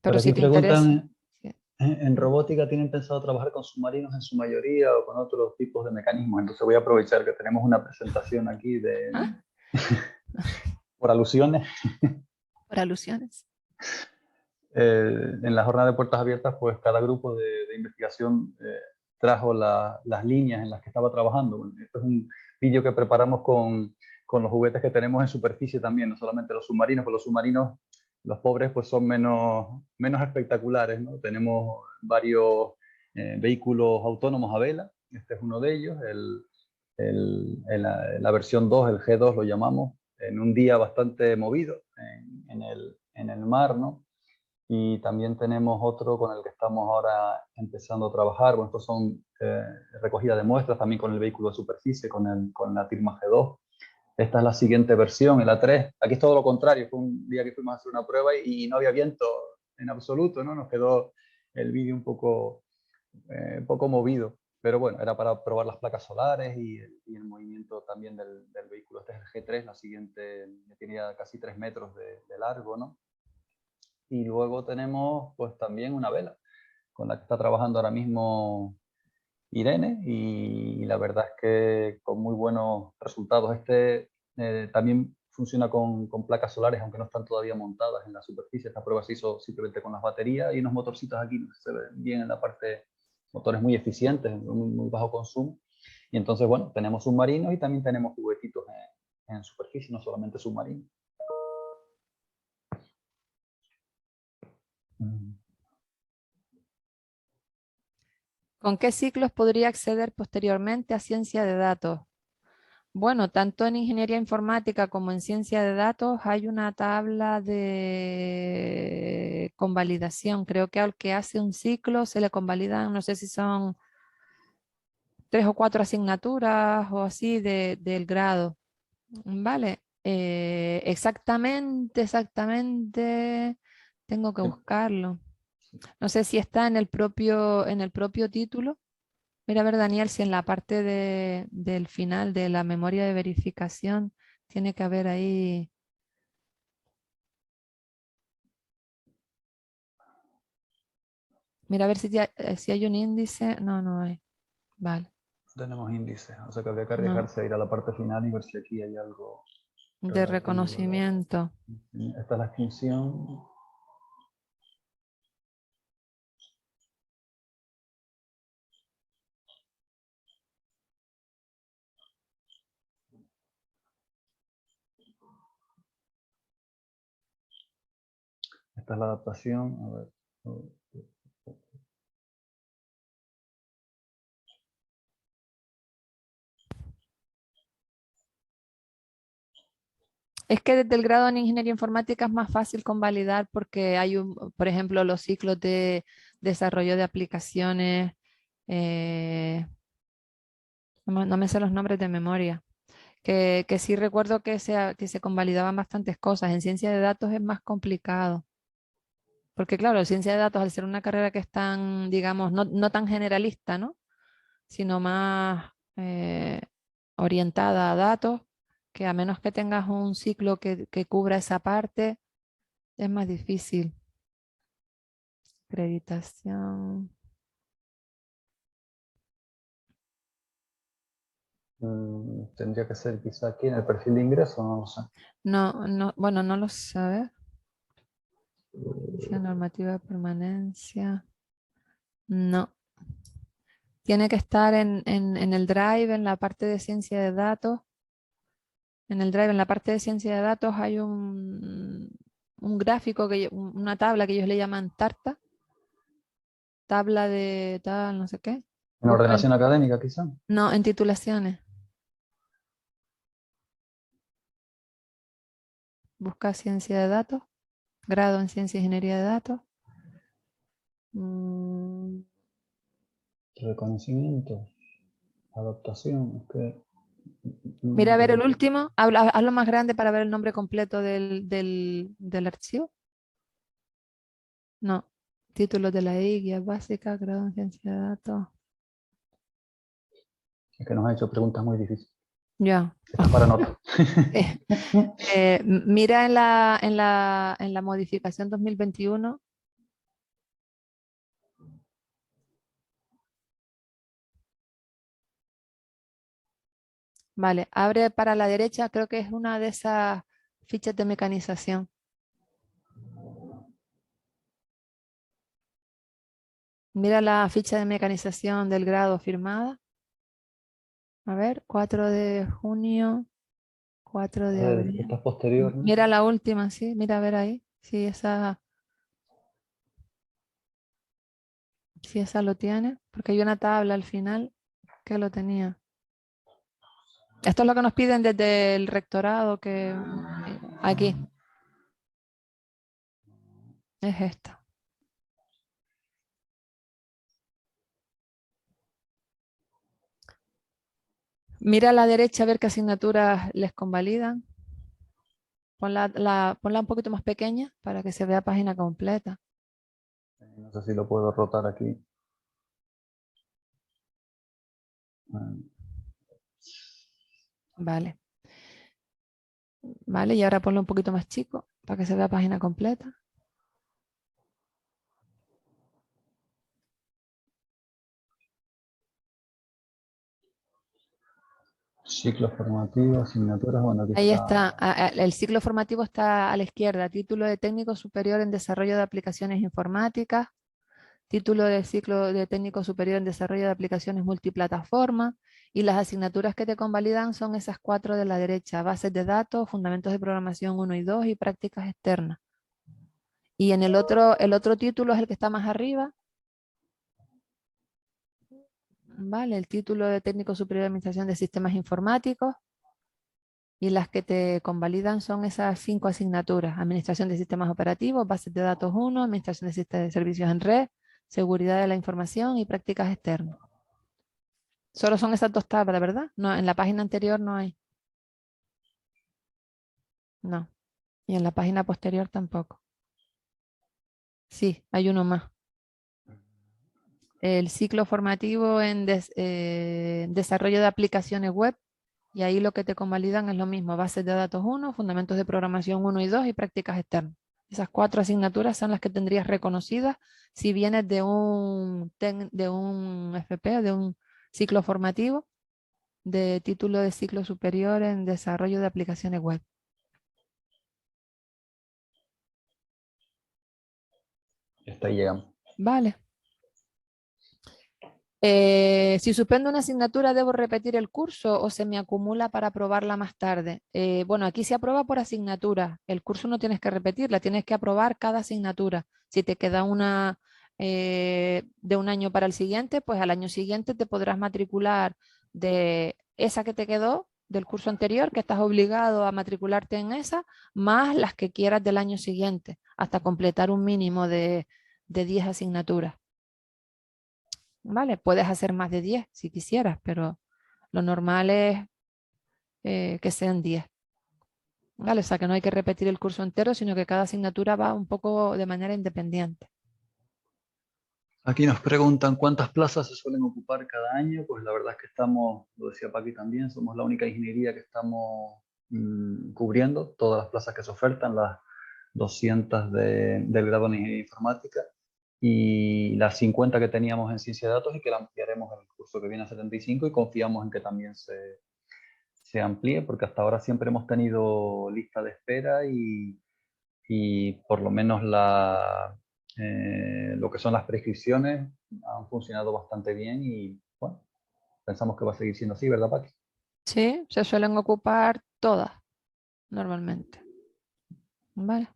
Por Pero aquí si te interesa. preguntan, Sí. En robótica tienen pensado trabajar con submarinos en su mayoría o con otros tipos de mecanismos. Entonces voy a aprovechar que tenemos una presentación aquí ¿Ah? por alusiones. Por alusiones. En la jornada de puertas abiertas, pues cada grupo de investigación trajo las líneas en las que estaba trabajando. Bueno, esto es un vídeo que preparamos con los juguetes que tenemos en superficie también, no solamente los submarinos, porque los submarinos, los pobres, pues son menos espectaculares, ¿no? Tenemos varios vehículos autónomos a vela, este es uno de ellos, la versión 2, el G2 lo llamamos, en un día bastante movido en el mar, ¿no? Y también tenemos otro con el que estamos ahora empezando a trabajar. Bueno, estos son recogida de muestras también con el vehículo de superficie, con la Tirma G2. Esta es la siguiente versión, el A3. Aquí es todo lo contrario. Fue un día que fuimos a hacer una prueba y no había viento en absoluto, ¿no? Nos quedó el vídeo un poco movido. Pero bueno, era para probar las placas solares y el movimiento también del vehículo. Este es el G3, la siguiente, que tenía casi 3 metros de largo, ¿no? Y luego tenemos pues también una vela con la que está trabajando ahora mismo Irene y la verdad es que con muy buenos resultados. Este también funciona con placas solares, aunque no están todavía montadas en la superficie. Esta prueba se hizo simplemente con las baterías y unos motorcitos aquí que se ven bien en la parte, motores muy eficientes, muy bajo consumo. Y entonces, bueno, tenemos submarinos y también tenemos juguetitos en superficie, no solamente submarinos. ¿Con qué ciclos podría acceder posteriormente a ciencia de datos? Bueno, tanto en ingeniería informática como en ciencia de datos hay una tabla de convalidación. Creo que al que hace un ciclo se le convalidan, no sé si son 3 o 4 asignaturas o así del grado. Vale. Exactamente, tengo que buscarlo. No sé si está en el propio título. Mira, a ver, Daniel, si en la parte del final de la memoria de verificación tiene que haber ahí. Mira, a ver si hay un índice. No, no hay. Vale. Tenemos índices, o sea que habría que No. arriesgarse a ir a la parte final y ver si aquí hay algo De relativo. reconocimiento. Esta es la extinción. Esta es la adaptación. A ver. Es que desde el grado en ingeniería informática es más fácil convalidar porque hay por ejemplo, los ciclos de desarrollo de aplicaciones. eh, no me sé los nombres de memoria. Que sí recuerdo que se convalidaban bastantes cosas. En ciencia de datos es más complicado. Porque claro, ciencia de datos, al ser una carrera que es tan, digamos, no tan generalista, ¿no? Sino más orientada a datos, que a menos que tengas un ciclo que cubra esa parte, es más difícil. Acreditación. Tendría que ser quizá aquí en el perfil de ingreso, no lo sé. No, no, bueno, no lo sabe. Normativa de permanencia. No. Tiene que estar en el Drive, en la parte de ciencia de datos. En el Drive, en la parte de ciencia de datos, hay un gráfico, una tabla que ellos le llaman tarta. Tabla de tal, no sé qué. En Busca ordenación académica, quizá. no, en titulaciones. Busca ciencia de datos. Grado en ciencia e ingeniería de datos. Mm, Reconocimiento, adaptación. Es que, Mira, a ver el pero último. Hazlo más grande para ver el nombre completo del archivo. No. Títulos de la I, guía básica, grado en ciencia de datos. es que nos ha hecho preguntas muy difíciles. Ya. Esta es para nota. Mira en la modificación 2021. Vale, abre para la derecha, creo que es una de esas fichas de mecanización. Mira la ficha de mecanización del grado firmada. A ver, 4 de junio, 4 de Esta abril. es posterior, ¿no? Mira la última, sí, mira a ver ahí. Si esa lo tiene, porque hay una tabla al final que lo tenía. Esto es lo que nos piden desde el rectorado, que aquí es esto. Mira a la derecha a ver qué asignaturas les convalidan. Ponla un poquito más pequeña para que se vea página completa. No sé si lo puedo rotar aquí. Vale. Vale, y ahora ponlo un poquito más chico para que se vea página completa. Ciclo formativo, asignaturas, bueno, aquí Ahí está. está. El ciclo formativo está a la izquierda. Título de técnico superior en desarrollo de aplicaciones informáticas. Título de ciclo de técnico superior en desarrollo de aplicaciones multiplataforma. Y las asignaturas que te convalidan son esas 4 de la derecha: bases de datos, fundamentos de programación 1 y 2 y prácticas externas. Y en el otro título es el que está más arriba. Vale, el título de técnico superior de administración de sistemas informáticos. Y las que te convalidan son esas 5 asignaturas: administración de sistemas operativos, bases de datos 1, administración de servicios en red, seguridad de la información y prácticas externas. Solo son esas 2 tablas, ¿verdad? No, en la página anterior no hay. No. Y en la página posterior tampoco. Sí, hay uno más. El ciclo formativo en desarrollo de aplicaciones web. Y ahí lo que te convalidan es lo mismo: bases de datos 1, fundamentos de programación 1 y 2 y prácticas externas. Esas 4 asignaturas son las que tendrías reconocidas si vienes de un FP, de un ciclo formativo, de título de ciclo superior en desarrollo de aplicaciones web. Hasta ahí llegamos. Vale. Si suspendo una asignatura, ¿debo repetir el curso o se me acumula para aprobarla más tarde? Bueno, aquí se aprueba por asignatura. El curso no tienes que repetirla, tienes que aprobar cada asignatura. Si te queda una de un año para el siguiente, pues al año siguiente te podrás matricular de esa que te quedó del curso anterior, que estás obligado a matricularte en esa, más las que quieras del año siguiente, hasta completar un mínimo de 10 asignaturas. ¿Vale? Puedes hacer más de 10 si quisieras, pero lo normal es que sean 10. ¿Vale? O sea, que no hay que repetir el curso entero, sino que cada asignatura va un poco de manera independiente. Aquí nos preguntan cuántas plazas se suelen ocupar cada año. Pues la verdad es que estamos, lo decía Paqui también, somos la única ingeniería que estamos cubriendo todas las plazas que se ofertan, las 200 del grado en ingeniería informática y las 50 que teníamos en ciencia de datos, y que la ampliaremos en el curso que viene a 75, y confiamos en que también se amplíe, porque hasta ahora siempre hemos tenido lista de espera y por lo menos lo que son las prescripciones han funcionado bastante bien y bueno, pensamos que va a seguir siendo así, ¿verdad, Paqui? Sí, se suelen ocupar todas normalmente. ¿Vale?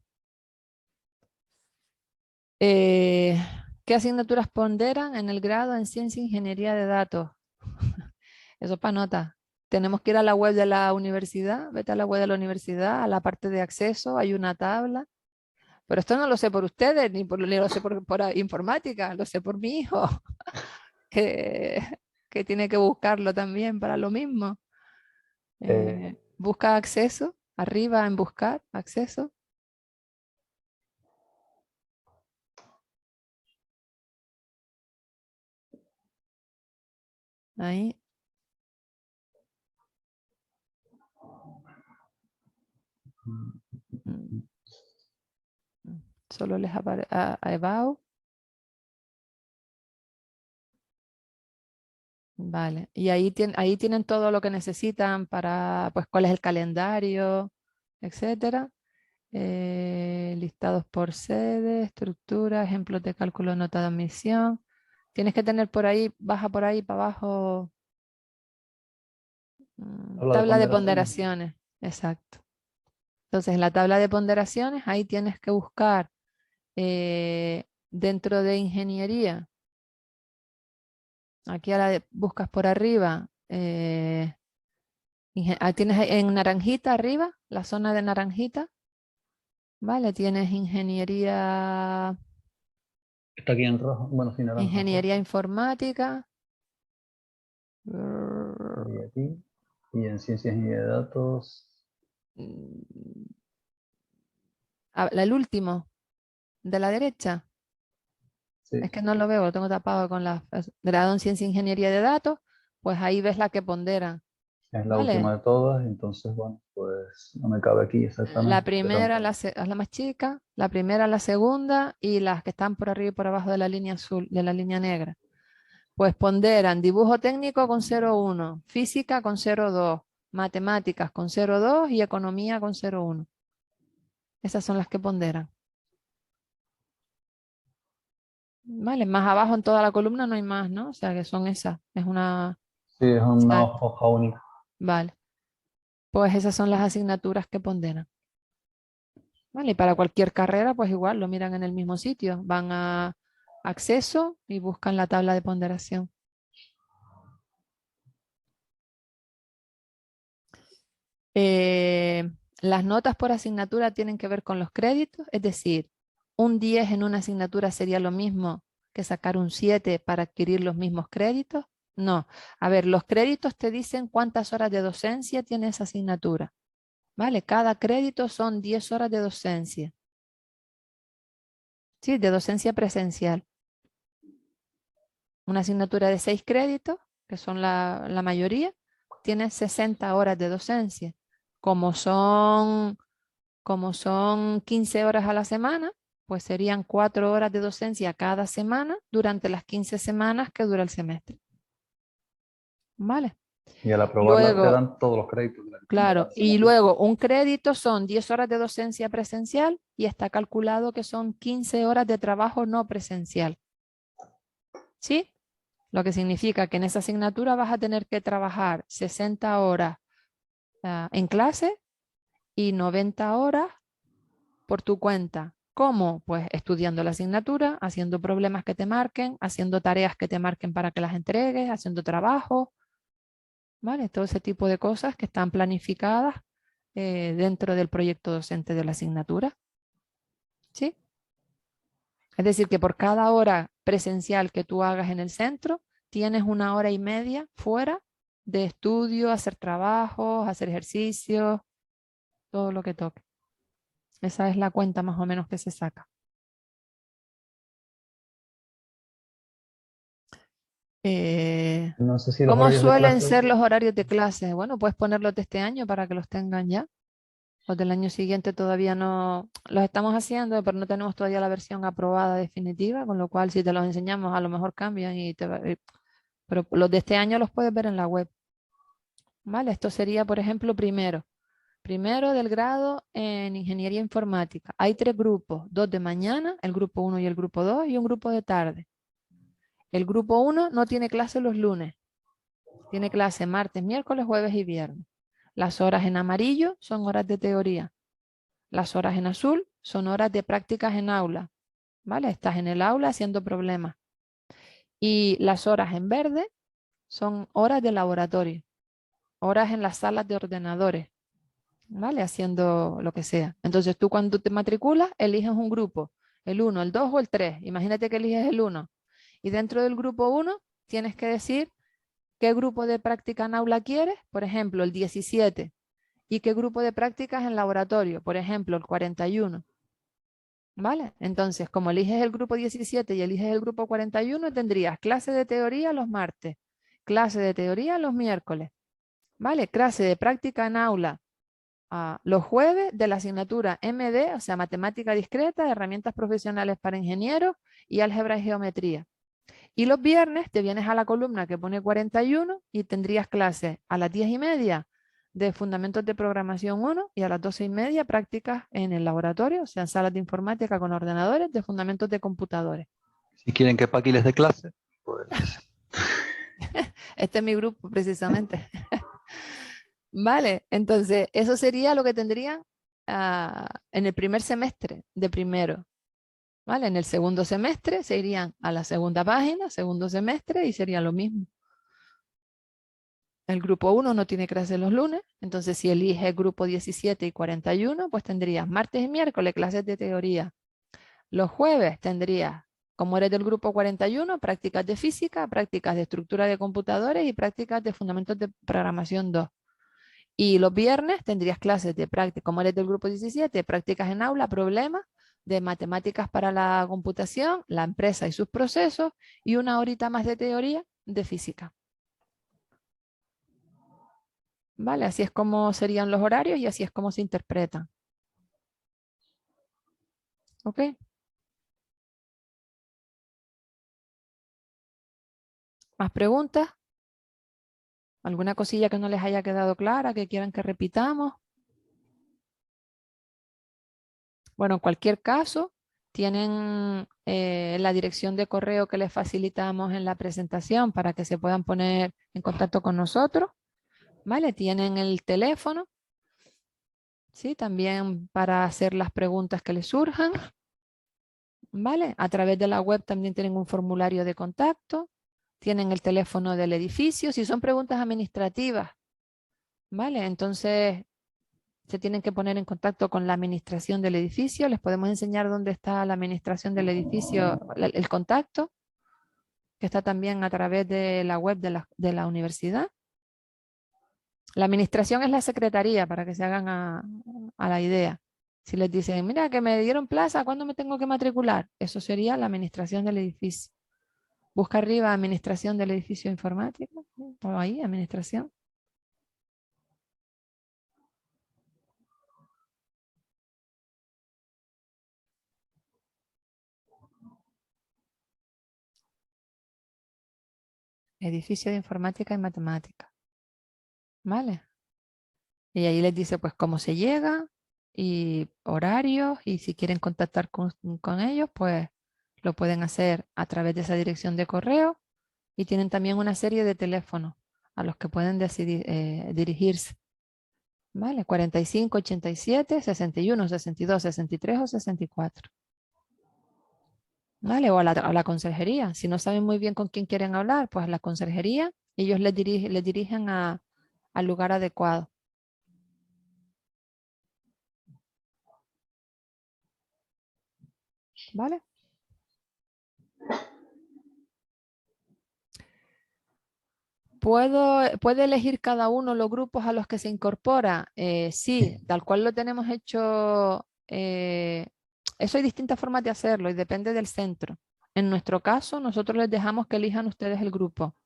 Eh, ¿Qué asignaturas ponderan en el grado en ciencia e ingeniería de datos? Eso es para nota. Tenemos que ir a la web de la universidad. Vete a la web de la universidad, a la parte de acceso, hay una tabla. Pero esto no lo sé por ustedes, ni lo sé por informática, lo sé por mi hijo, que, que tiene que buscarlo también para lo mismo. Busca acceso, arriba en buscar, acceso. Ahí. Mm, Solo les aparece a Ebau. Vale, y ahí tienen todo lo que necesitan para, pues, cuál es el calendario, etcétera. Listados por sede, estructura, ejemplos de cálculo, nota de admisión. Tienes que tener por ahí, baja por ahí para abajo, Habla de tabla de ponderaciones. ponderaciones. Exacto. Entonces, en la tabla de ponderaciones, ahí tienes que buscar dentro de ingeniería. Aquí ahora buscas por arriba. Tienes en naranjita arriba, la zona de naranjita. Vale, tienes ingeniería, Está aquí en rojo, bueno, sí, naranja, rojo. ingeniería informática. Y aquí. Y en ciencias y de datos. Mm, el último, de la derecha. Sí, Es que no lo veo, lo tengo tapado con la grado en ciencia e ingeniería de datos. Pues ahí ves la que ponderan. es la última Vale, de todas. Entonces, bueno, pues no me cabe aquí la exactamente. primera, Pero es la más chica, la primera, la segunda y las que están por arriba y por abajo de la línea azul, de la línea negra. Pues ponderan dibujo técnico con 0,1, física con 0,2, matemáticas con 0,2 y economía con 0,1. Esas son las que ponderan. Vale, más abajo en toda la columna no hay más, ¿no? O sea que son esas. Es una... sí, es una Exacto. hoja única. Vale. Pues esas son las asignaturas que ponderan. Vale, y para cualquier carrera, pues igual lo miran en el mismo sitio. Van a acceso y buscan la tabla de ponderación. Eh, las notas por asignatura tienen que ver con los créditos, es decir, un 10 en una asignatura sería lo mismo que sacar un 7 para adquirir los mismos créditos. No, a ver, los créditos te dicen cuántas horas de docencia tiene esa asignatura. ¿Vale? Cada crédito son 10 horas de docencia. Sí, de docencia presencial. Una asignatura de 6 créditos, que son la mayoría, tiene 60 horas de docencia. Como son, como son 15 horas a la semana, pues serían 4 horas de docencia cada semana durante las 15 semanas que dura el semestre. ¿Vale? Y al aprobarla te Luego, dan todos los créditos de la claro, y asignatura. luego un crédito son 10 horas de docencia presencial y está calculado que son 15 horas de trabajo no presencial. ¿Sí? Lo que significa que en esa asignatura vas a tener que trabajar 60 horas en clase y 90 horas por tu cuenta. ¿Cómo? Pues estudiando la asignatura, haciendo problemas que te marquen, haciendo tareas que te marquen para que las entregues, haciendo trabajo, ¿vale? Todo ese tipo de cosas que están planificadas dentro del proyecto docente de la asignatura. ¿Sí? Es decir, que por cada hora presencial que tú hagas en el centro, tienes 1 hora y media fuera de estudio, hacer trabajos, hacer ejercicios, todo lo que toque. Esa es la cuenta más o menos que se saca. Eh, No sé si los ¿Cómo horarios de suelen clase. ser los horarios de clase? Bueno, puedes ponerlos de este año para que los tengan ya. Los del año siguiente todavía no los estamos haciendo, pero no tenemos todavía la versión aprobada definitiva, con lo cual si te los enseñamos a lo mejor cambian pero los de este año los puedes ver en la web. ¿Vale? Esto sería, por ejemplo, primero del grado en ingeniería informática. Hay 3 grupos, 2 de mañana, el grupo 1 y el grupo 2 y un grupo de tarde. El grupo 1 no tiene clase los lunes, tiene clase martes, miércoles, jueves y viernes. Las horas en amarillo son horas de teoría. Las horas en azul son horas de prácticas en aula. ¿Vale? Estás en el aula haciendo problemas. Y las horas en verde son horas de laboratorio, horas en las salas de ordenadores, ¿vale? Haciendo lo que sea. Entonces tú cuando te matriculas, eliges un grupo, el 1, el 2 o el 3. Imagínate que eliges el 1. Y dentro del grupo 1 tienes que decir qué grupo de práctica en aula quieres, por ejemplo, el 17. Y qué grupo de prácticas en laboratorio, por ejemplo, el 41. ¿Vale? Entonces, como eliges el grupo 17 y eliges el grupo 41, tendrías clase de teoría los martes, clase de teoría los miércoles, ¿vale? Clase de práctica en aula los jueves de la asignatura MD, o sea, matemática discreta, herramientas profesionales para ingenieros y álgebra y geometría. Y los viernes te vienes a la columna que pone 41 y tendrías clases a las 10:30 de Fundamentos de Programación 1 y a las 12:30 prácticas en el laboratorio, o sea, en salas de informática con ordenadores de Fundamentos de Computadores. Si quieren que Paqui les dé clase, pues... Este es mi grupo, precisamente. Vale, entonces eso sería lo que tendrían en el primer semestre de primero. ¿Vale? En el segundo semestre se irían a la segunda página, segundo semestre, y sería lo mismo. El grupo 1 no tiene clase los lunes, entonces si elige el grupo 17 y 41, pues tendrías martes y miércoles clases de teoría. Los jueves tendrías, como eres del grupo 41, prácticas de física, prácticas de estructura de computadores y prácticas de fundamentos de programación 2. Y los viernes tendrías clases de práctica, como eres del grupo 17, prácticas en aula, problemas de matemáticas para la computación, la empresa y sus procesos, y una horita más de teoría de física. ¿Vale? Así es como serían los horarios y así es como se interpretan. ¿Ok? ¿Más preguntas? ¿Alguna cosilla que no les haya quedado clara, que quieran que repitamos? Bueno, en cualquier caso, tienen la dirección de correo que les facilitamos en la presentación para que se puedan poner en contacto con nosotros. ¿Vale? Tienen el teléfono, ¿sí? También para hacer las preguntas que les surjan. ¿Vale? A través de la web también tienen un formulario de contacto. Tienen el teléfono del edificio. Si son preguntas administrativas, ¿vale? Entonces se tienen que poner en contacto con la administración del edificio. Les podemos enseñar dónde está la administración del edificio, el contacto, que está también a través de la web de la universidad. La administración es la secretaría, para que se hagan a la idea. Si les dicen, mira, que me dieron plaza, ¿cuándo me tengo que matricular? Eso sería la administración del edificio. Busca arriba administración del edificio informático, o ahí, administración. Edificio de informática y matemática. ¿Vale? Y ahí les dice pues cómo se llega y horarios, y si quieren contactar con ellos, pues lo pueden hacer a través de esa dirección de correo, y tienen también una serie de teléfonos a los que pueden decidir, dirigirse. ¿Vale? 45, 87, 61, 62, 63 o 64. ¿Vale? O a la conserjería. Si no saben muy bien con quién quieren hablar, pues a la conserjería, ellos les dirigen al lugar adecuado. ¿Vale? ¿Puede elegir cada uno los grupos a los que se incorpora? Sí, tal cual lo tenemos hecho. Eso hay distintas formas de hacerlo y depende del centro. En nuestro caso, nosotros les dejamos que elijan ustedes el grupo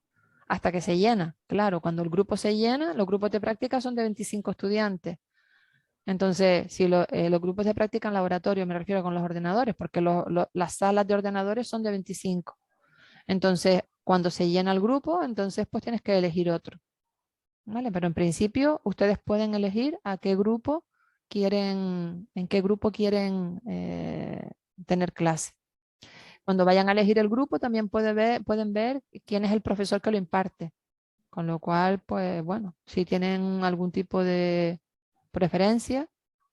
hasta que se llena. Claro, cuando el grupo se llena, los grupos de práctica son de 25 estudiantes. Entonces, si los grupos de práctica en laboratorio, me refiero con los ordenadores, porque las salas de ordenadores son de 25. Entonces, cuando se llena el grupo, entonces pues tienes que elegir otro. ¿Vale? Pero en principio, ustedes pueden elegir a qué grupo quieren, en qué grupo quieren tener clase. Cuando vayan a elegir el grupo, también pueden ver quién es el profesor que lo imparte. Con lo cual, pues bueno, si tienen algún tipo de preferencia,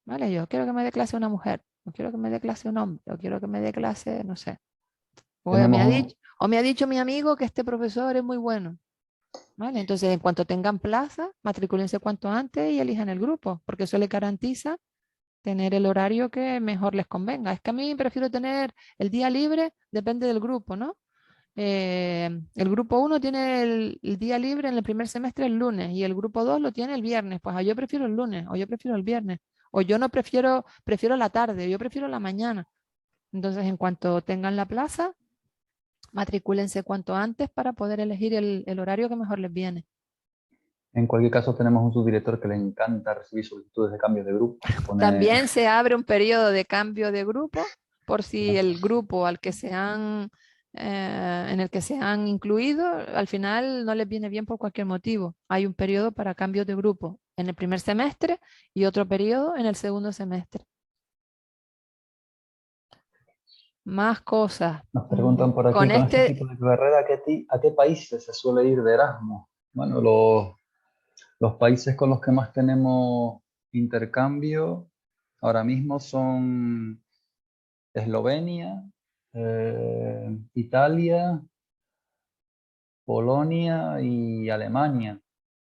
¿vale? Yo quiero que me dé clase una mujer, o quiero que me dé clase un hombre, o quiero que me dé clase, no sé. O me ha dicho mi amigo que este profesor es muy bueno. ¿Vale? Entonces, en cuanto tengan plaza, matricúlense cuanto antes y elijan el grupo, porque eso les garantiza tener el horario que mejor les convenga. Es que a mí prefiero tener el día libre, depende del grupo, ¿no? El grupo 1 tiene el día libre en el primer semestre el lunes y el grupo 2 lo tiene el viernes. Pues yo prefiero el lunes, o yo prefiero el viernes, o yo no prefiero la tarde, o yo prefiero la mañana. Entonces, en cuanto tengan la plaza, matricúlense cuanto antes para poder elegir el horario que mejor les viene. En cualquier caso, tenemos un subdirector que le encanta recibir solicitudes de cambio de grupo. También se abre un periodo de cambio de grupo por si el grupo al que se han en el que se han incluido, al final no les viene bien por cualquier motivo. Hay un periodo para cambios de grupo en el primer semestre y otro periodo en el segundo semestre. Más cosas. Nos preguntan por aquí, Con con este este, tipo de carrera, ¿a qué países se suele ir de Erasmus? Bueno, los países con los que más tenemos intercambio ahora mismo son Eslovenia, Italia, Polonia y Alemania.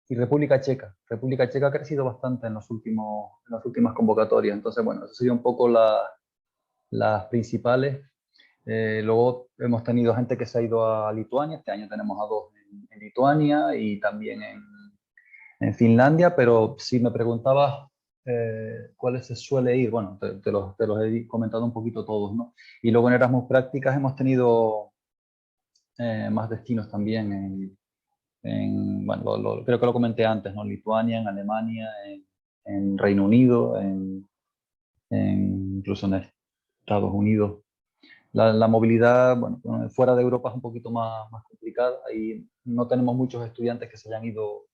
Y República Checa. República Checa ha crecido bastante en las últimas convocatorias. Entonces, bueno, eso sería un poco las principales. Luego hemos tenido gente que se ha ido a Lituania. Este año tenemos a dos en Lituania y también en Finlandia. Pero si me preguntabas cuáles se suele ir, bueno, te los he comentado un poquito todos, ¿no? Y luego en Erasmus Prácticas hemos tenido más destinos también bueno, creo que lo comenté antes, ¿no? En Lituania, en Alemania, en Reino Unido, incluso en Estados Unidos. La movilidad, bueno, fuera de Europa es un poquito más complicada. Ahí no tenemos muchos estudiantes que se hayan ido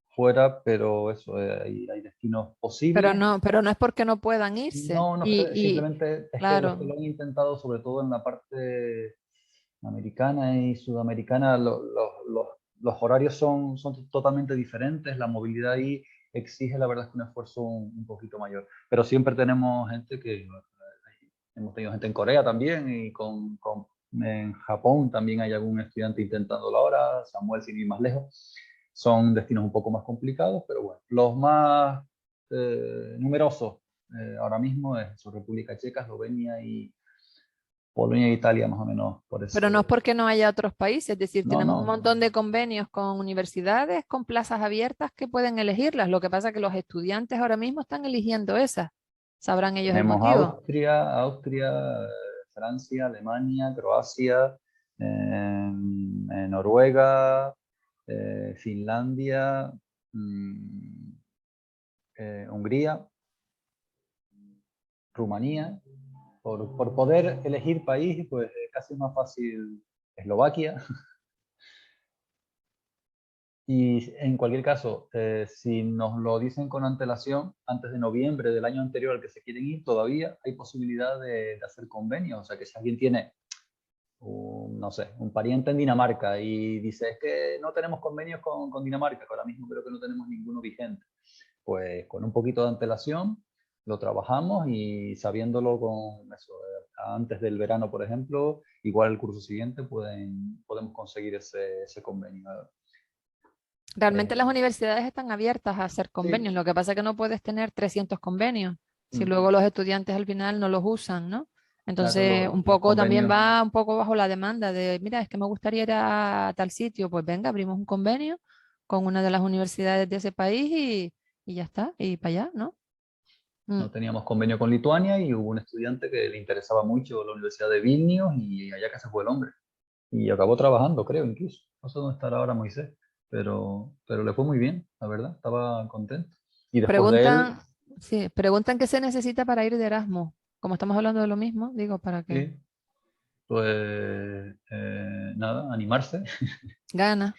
fuera, pero eso, hay destinos posibles. pero no es porque no puedan irse. No, no es que Y simplemente es que los que claro, lo han intentado, sobre todo en la parte americana y sudamericana, los horarios son totalmente diferentes, la movilidad ahí exige la verdad es que un esfuerzo un poquito mayor, pero siempre tenemos gente hemos tenido gente en Corea también y en Japón también hay algún estudiante intentándolo ahora, Samuel sin ir más lejos, son destinos un poco más complicados, pero bueno, los más numerosos ahora mismo es República Checa, Eslovenia y Polonia e Italia más o menos por pero ese. no es porque no haya otros países, es decir, No, tenemos un no, montón de convenios con universidades, con plazas abiertas que pueden elegirlas. Lo que pasa es que los estudiantes ahora mismo están eligiendo esas. Sabrán ellos el tenemos motivo. Austria, Francia, Alemania, Croacia, Noruega, Finlandia, mm, Hungría, Rumanía. Por poder elegir país, pues casi es más fácil Eslovaquia. Y en cualquier caso, si nos lo dicen con antelación, antes de noviembre del año anterior al que se quieren ir, todavía hay posibilidad de hacer convenios. O sea, que si alguien tiene, no sé, un pariente en Dinamarca y dice, es que no tenemos convenios con Dinamarca, que ahora mismo creo que no tenemos ninguno vigente, pues con un poquito de antelación lo trabajamos y sabiéndolo con eso, antes del verano, por ejemplo, igual el curso siguiente podemos conseguir ese convenio. Realmente las Eh, universidades están abiertas a hacer sí. convenios. Lo que pasa es que no puedes tener 300 convenios si Mm. luego los estudiantes al final no los usan, ¿no? Claro, Entonces, un los poco también convenios, va un poco bajo la demanda de, mira, es que me gustaría ir a tal sitio, pues venga, abrimos un convenio con una de las universidades de ese país y ya está, y para allá, ¿no? Mm. no teníamos convenio con Lituania y hubo un estudiante que le interesaba mucho la Universidad de Vilnius y allá que se fue el hombre. Y acabó trabajando, creo, incluso. No sé dónde estará ahora Moisés, pero le fue muy bien, la verdad, estaba contento. Y después de él, Preguntan, sí, preguntan qué se necesita para ir de Erasmus. Como estamos hablando de lo mismo, digo, para que sí, pues nada, animarse. gana.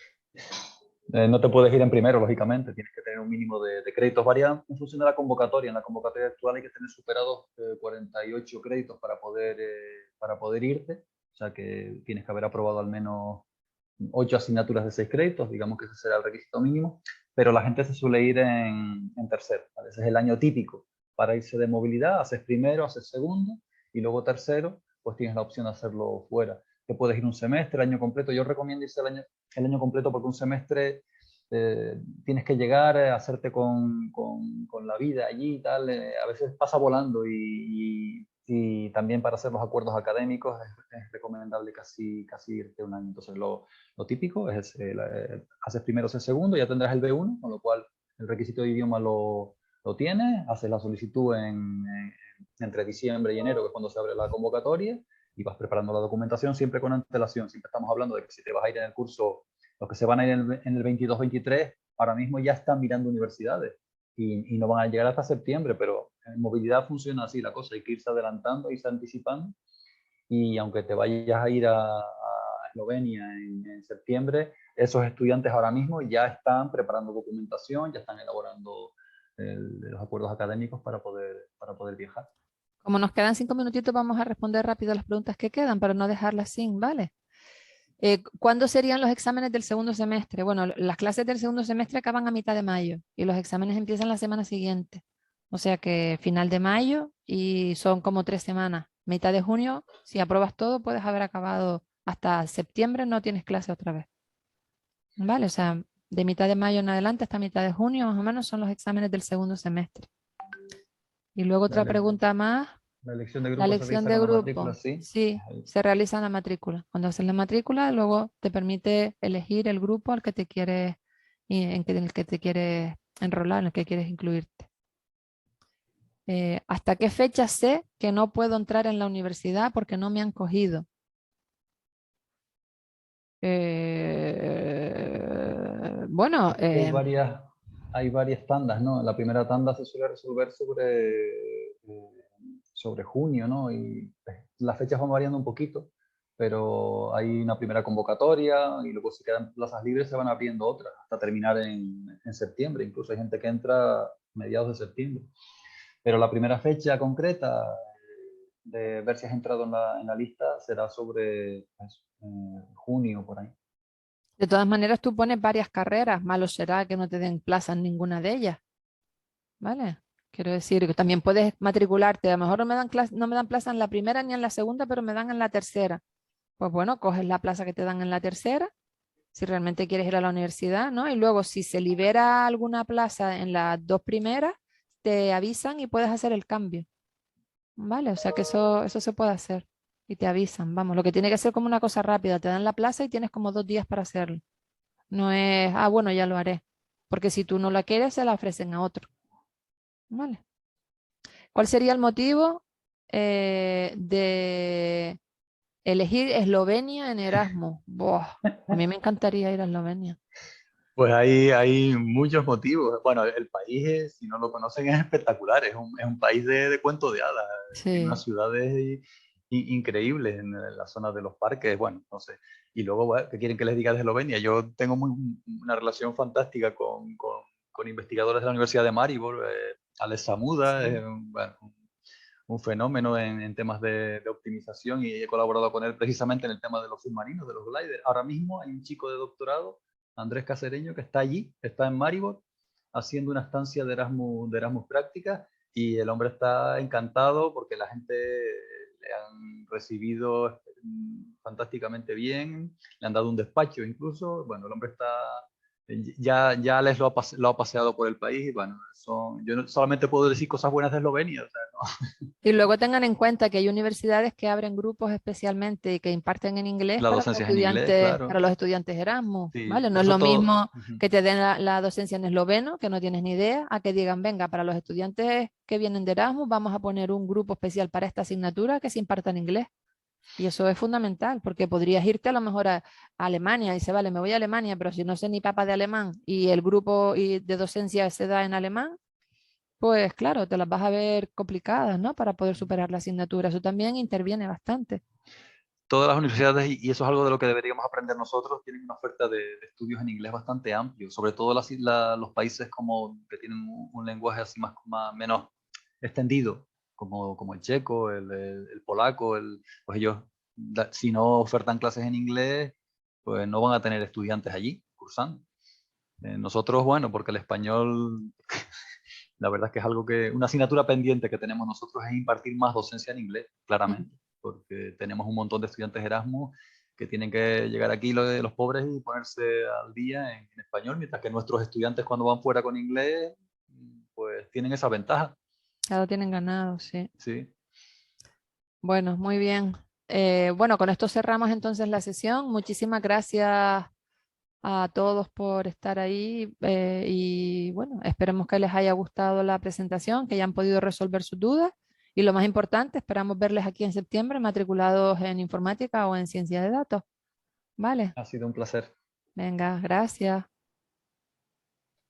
No te puedes ir en primero, lógicamente, tienes que tener un mínimo de créditos. Varía en función de la convocatoria. En la convocatoria actual hay que tener superados 48 créditos para poder irte. O sea que tienes que haber aprobado al menos 8 asignaturas de 6 créditos, digamos que ese será el requisito mínimo. Pero la gente se suele ir en tercero. ¿Vale? Ese es el año típico para irse de movilidad. Haces primero, haces segundo y luego tercero, pues tienes la opción de hacerlo fuera. Te puedes ir un semestre, el año completo. Yo recomiendo irse el año completo porque un semestre tienes que llegar, hacerte con la vida allí y tal. A veces pasa volando y también para hacer los acuerdos académicos es recomendable casi irte un año. Entonces lo típico es haces primero, haces segundo, ya tendrás el B1, con lo cual el requisito de idioma lo tienes, haces la solicitud entre diciembre y enero, que es cuando se abre la convocatoria, y vas preparando la documentación siempre con antelación. Siempre estamos hablando de que si te vas a ir en el curso, los que se van a ir en el 22-23, ahora mismo ya están mirando universidades y no van a llegar hasta septiembre, pero en movilidad funciona así la cosa, hay que irse adelantando, irse anticipando y aunque te vayas a ir a Eslovenia en septiembre, esos estudiantes ahora mismo ya están preparando documentación, ya están elaborando los acuerdos académicos para poder viajar. Como nos quedan 5 minutitos, vamos a responder rápido las preguntas que quedan para no dejarlas sin, ¿vale? ¿Cuándo serían los exámenes del segundo semestre? Bueno, las clases del segundo semestre acaban a mitad de mayo y los exámenes empiezan la semana siguiente. O sea que final de mayo y son como 3 semanas. Mitad de junio, si apruebas todo, puedes haber acabado hasta septiembre, no tienes clase otra vez. ¿Vale? O sea, de mitad de mayo en adelante hasta mitad de junio, más o menos, son los exámenes del segundo semestre. Y luego otra pregunta más. La elección de La grupo se elección realiza de con la grupo, matrícula, sí. sí, se realiza en la matrícula. Cuando haces la matrícula, luego te permite elegir el grupo al que te quieres, en el que te quieres enrolar, en el que quieres incluirte. ¿Hasta qué fecha sé que no puedo entrar en la universidad porque no me han cogido? Bueno, hay varias tandas, ¿no? La primera tanda se suele resolver sobre junio, ¿no? Y las fechas van variando un poquito, pero hay una primera convocatoria y luego si quedan plazas libres se van abriendo otras hasta terminar en septiembre. Incluso hay gente que entra a mediados de septiembre. Pero la primera fecha concreta de ver si has entrado en la lista será sobre junio, por ahí. de todas maneras tú pones varias carreras, malo será que no te den plaza en ninguna de ellas, ¿vale? Quiero decir que también puedes matricularte, a lo mejor no me dan plaza en la primera ni en la segunda, pero me dan en la tercera. Pues bueno, coges la plaza que te dan en la tercera, si realmente quieres ir a la universidad, ¿no? Y luego si se libera alguna plaza en las 2 primeras, te avisan y puedes hacer el cambio, ¿vale? O sea que eso se puede hacer y te avisan, vamos, lo que tiene que ser como una cosa rápida, te dan la plaza y tienes como 2 días para hacerlo. No es, bueno, ya lo haré, porque si tú no la quieres, se la ofrecen a otro, ¿vale? ¿Cuál sería el motivo de elegir Eslovenia en Erasmus? Buah, a mí me encantaría ir a Eslovenia. Pues hay muchos motivos. Bueno, el país, si no lo conocen, es espectacular. Es un país de cuento de hadas. Tiene Sí. unas ciudades increíbles en la zona de los parques. Bueno, no sé. Y luego, bueno, ¿qué quieren que les diga de Eslovenia? Yo tengo una relación fantástica con investigadores de la Universidad de Maribor. Alex Samuda Sí. es bueno, un fenómeno en temas de optimización y he colaborado con él precisamente en el tema de los submarinos, de los gliders. Ahora mismo hay un chico de doctorado, Andrés Cacereño, que está allí, está en Maribor, haciendo una estancia de Erasmus práctica y el hombre está encantado porque la gente le han recibido fantásticamente bien, le han dado un despacho incluso. Bueno, el hombre está ya les lo ha paseado por el país y bueno, yo solamente puedo decir cosas buenas de Eslovenia. O sea, ¿no? Y luego tengan en cuenta que hay universidades que abren grupos especialmente y que imparten en inglés La docencia es en inglés, para claro. los estudiantes Erasmus, Sí, ¿vale? No es eso lo todo. mismo que te den la docencia en esloveno, que no tienes ni idea, a que digan, venga, para los estudiantes que vienen de Erasmus vamos a poner un grupo especial para esta asignatura que se imparta en inglés. Y eso es fundamental, porque podrías irte a lo mejor a Alemania y dice, vale, me voy a Alemania, pero si no sé ni papa de alemán y el grupo de docencia se da en alemán, pues claro, te las vas a ver complicadas, ¿no? Para poder superar la asignatura. Eso también interviene bastante. Todas las universidades, y eso es algo de lo que deberíamos aprender nosotros, tienen una oferta de estudios en inglés bastante amplio, sobre todo los países como que tienen un lenguaje así menos extendido, como el checo, el polaco, pues ellos, si no ofertan clases en inglés, pues no van a tener estudiantes allí cursando. Nosotros, bueno, porque el español, la verdad es que es una asignatura pendiente que tenemos nosotros es impartir más docencia en inglés, claramente, porque tenemos un montón de estudiantes Erasmus que tienen que llegar aquí los pobres y ponerse al día en español, mientras que nuestros estudiantes cuando van fuera con inglés, pues tienen esa ventaja. Ya lo tienen ganado, sí. Sí. Bueno, muy bien. Bueno, con esto cerramos entonces la sesión. Muchísimas gracias a todos por estar ahí y bueno, esperemos que les haya gustado la presentación, que hayan podido resolver sus dudas y lo más importante, esperamos verles aquí en septiembre matriculados en informática o en ciencia de datos. Vale, Ha sido un placer. venga, gracias.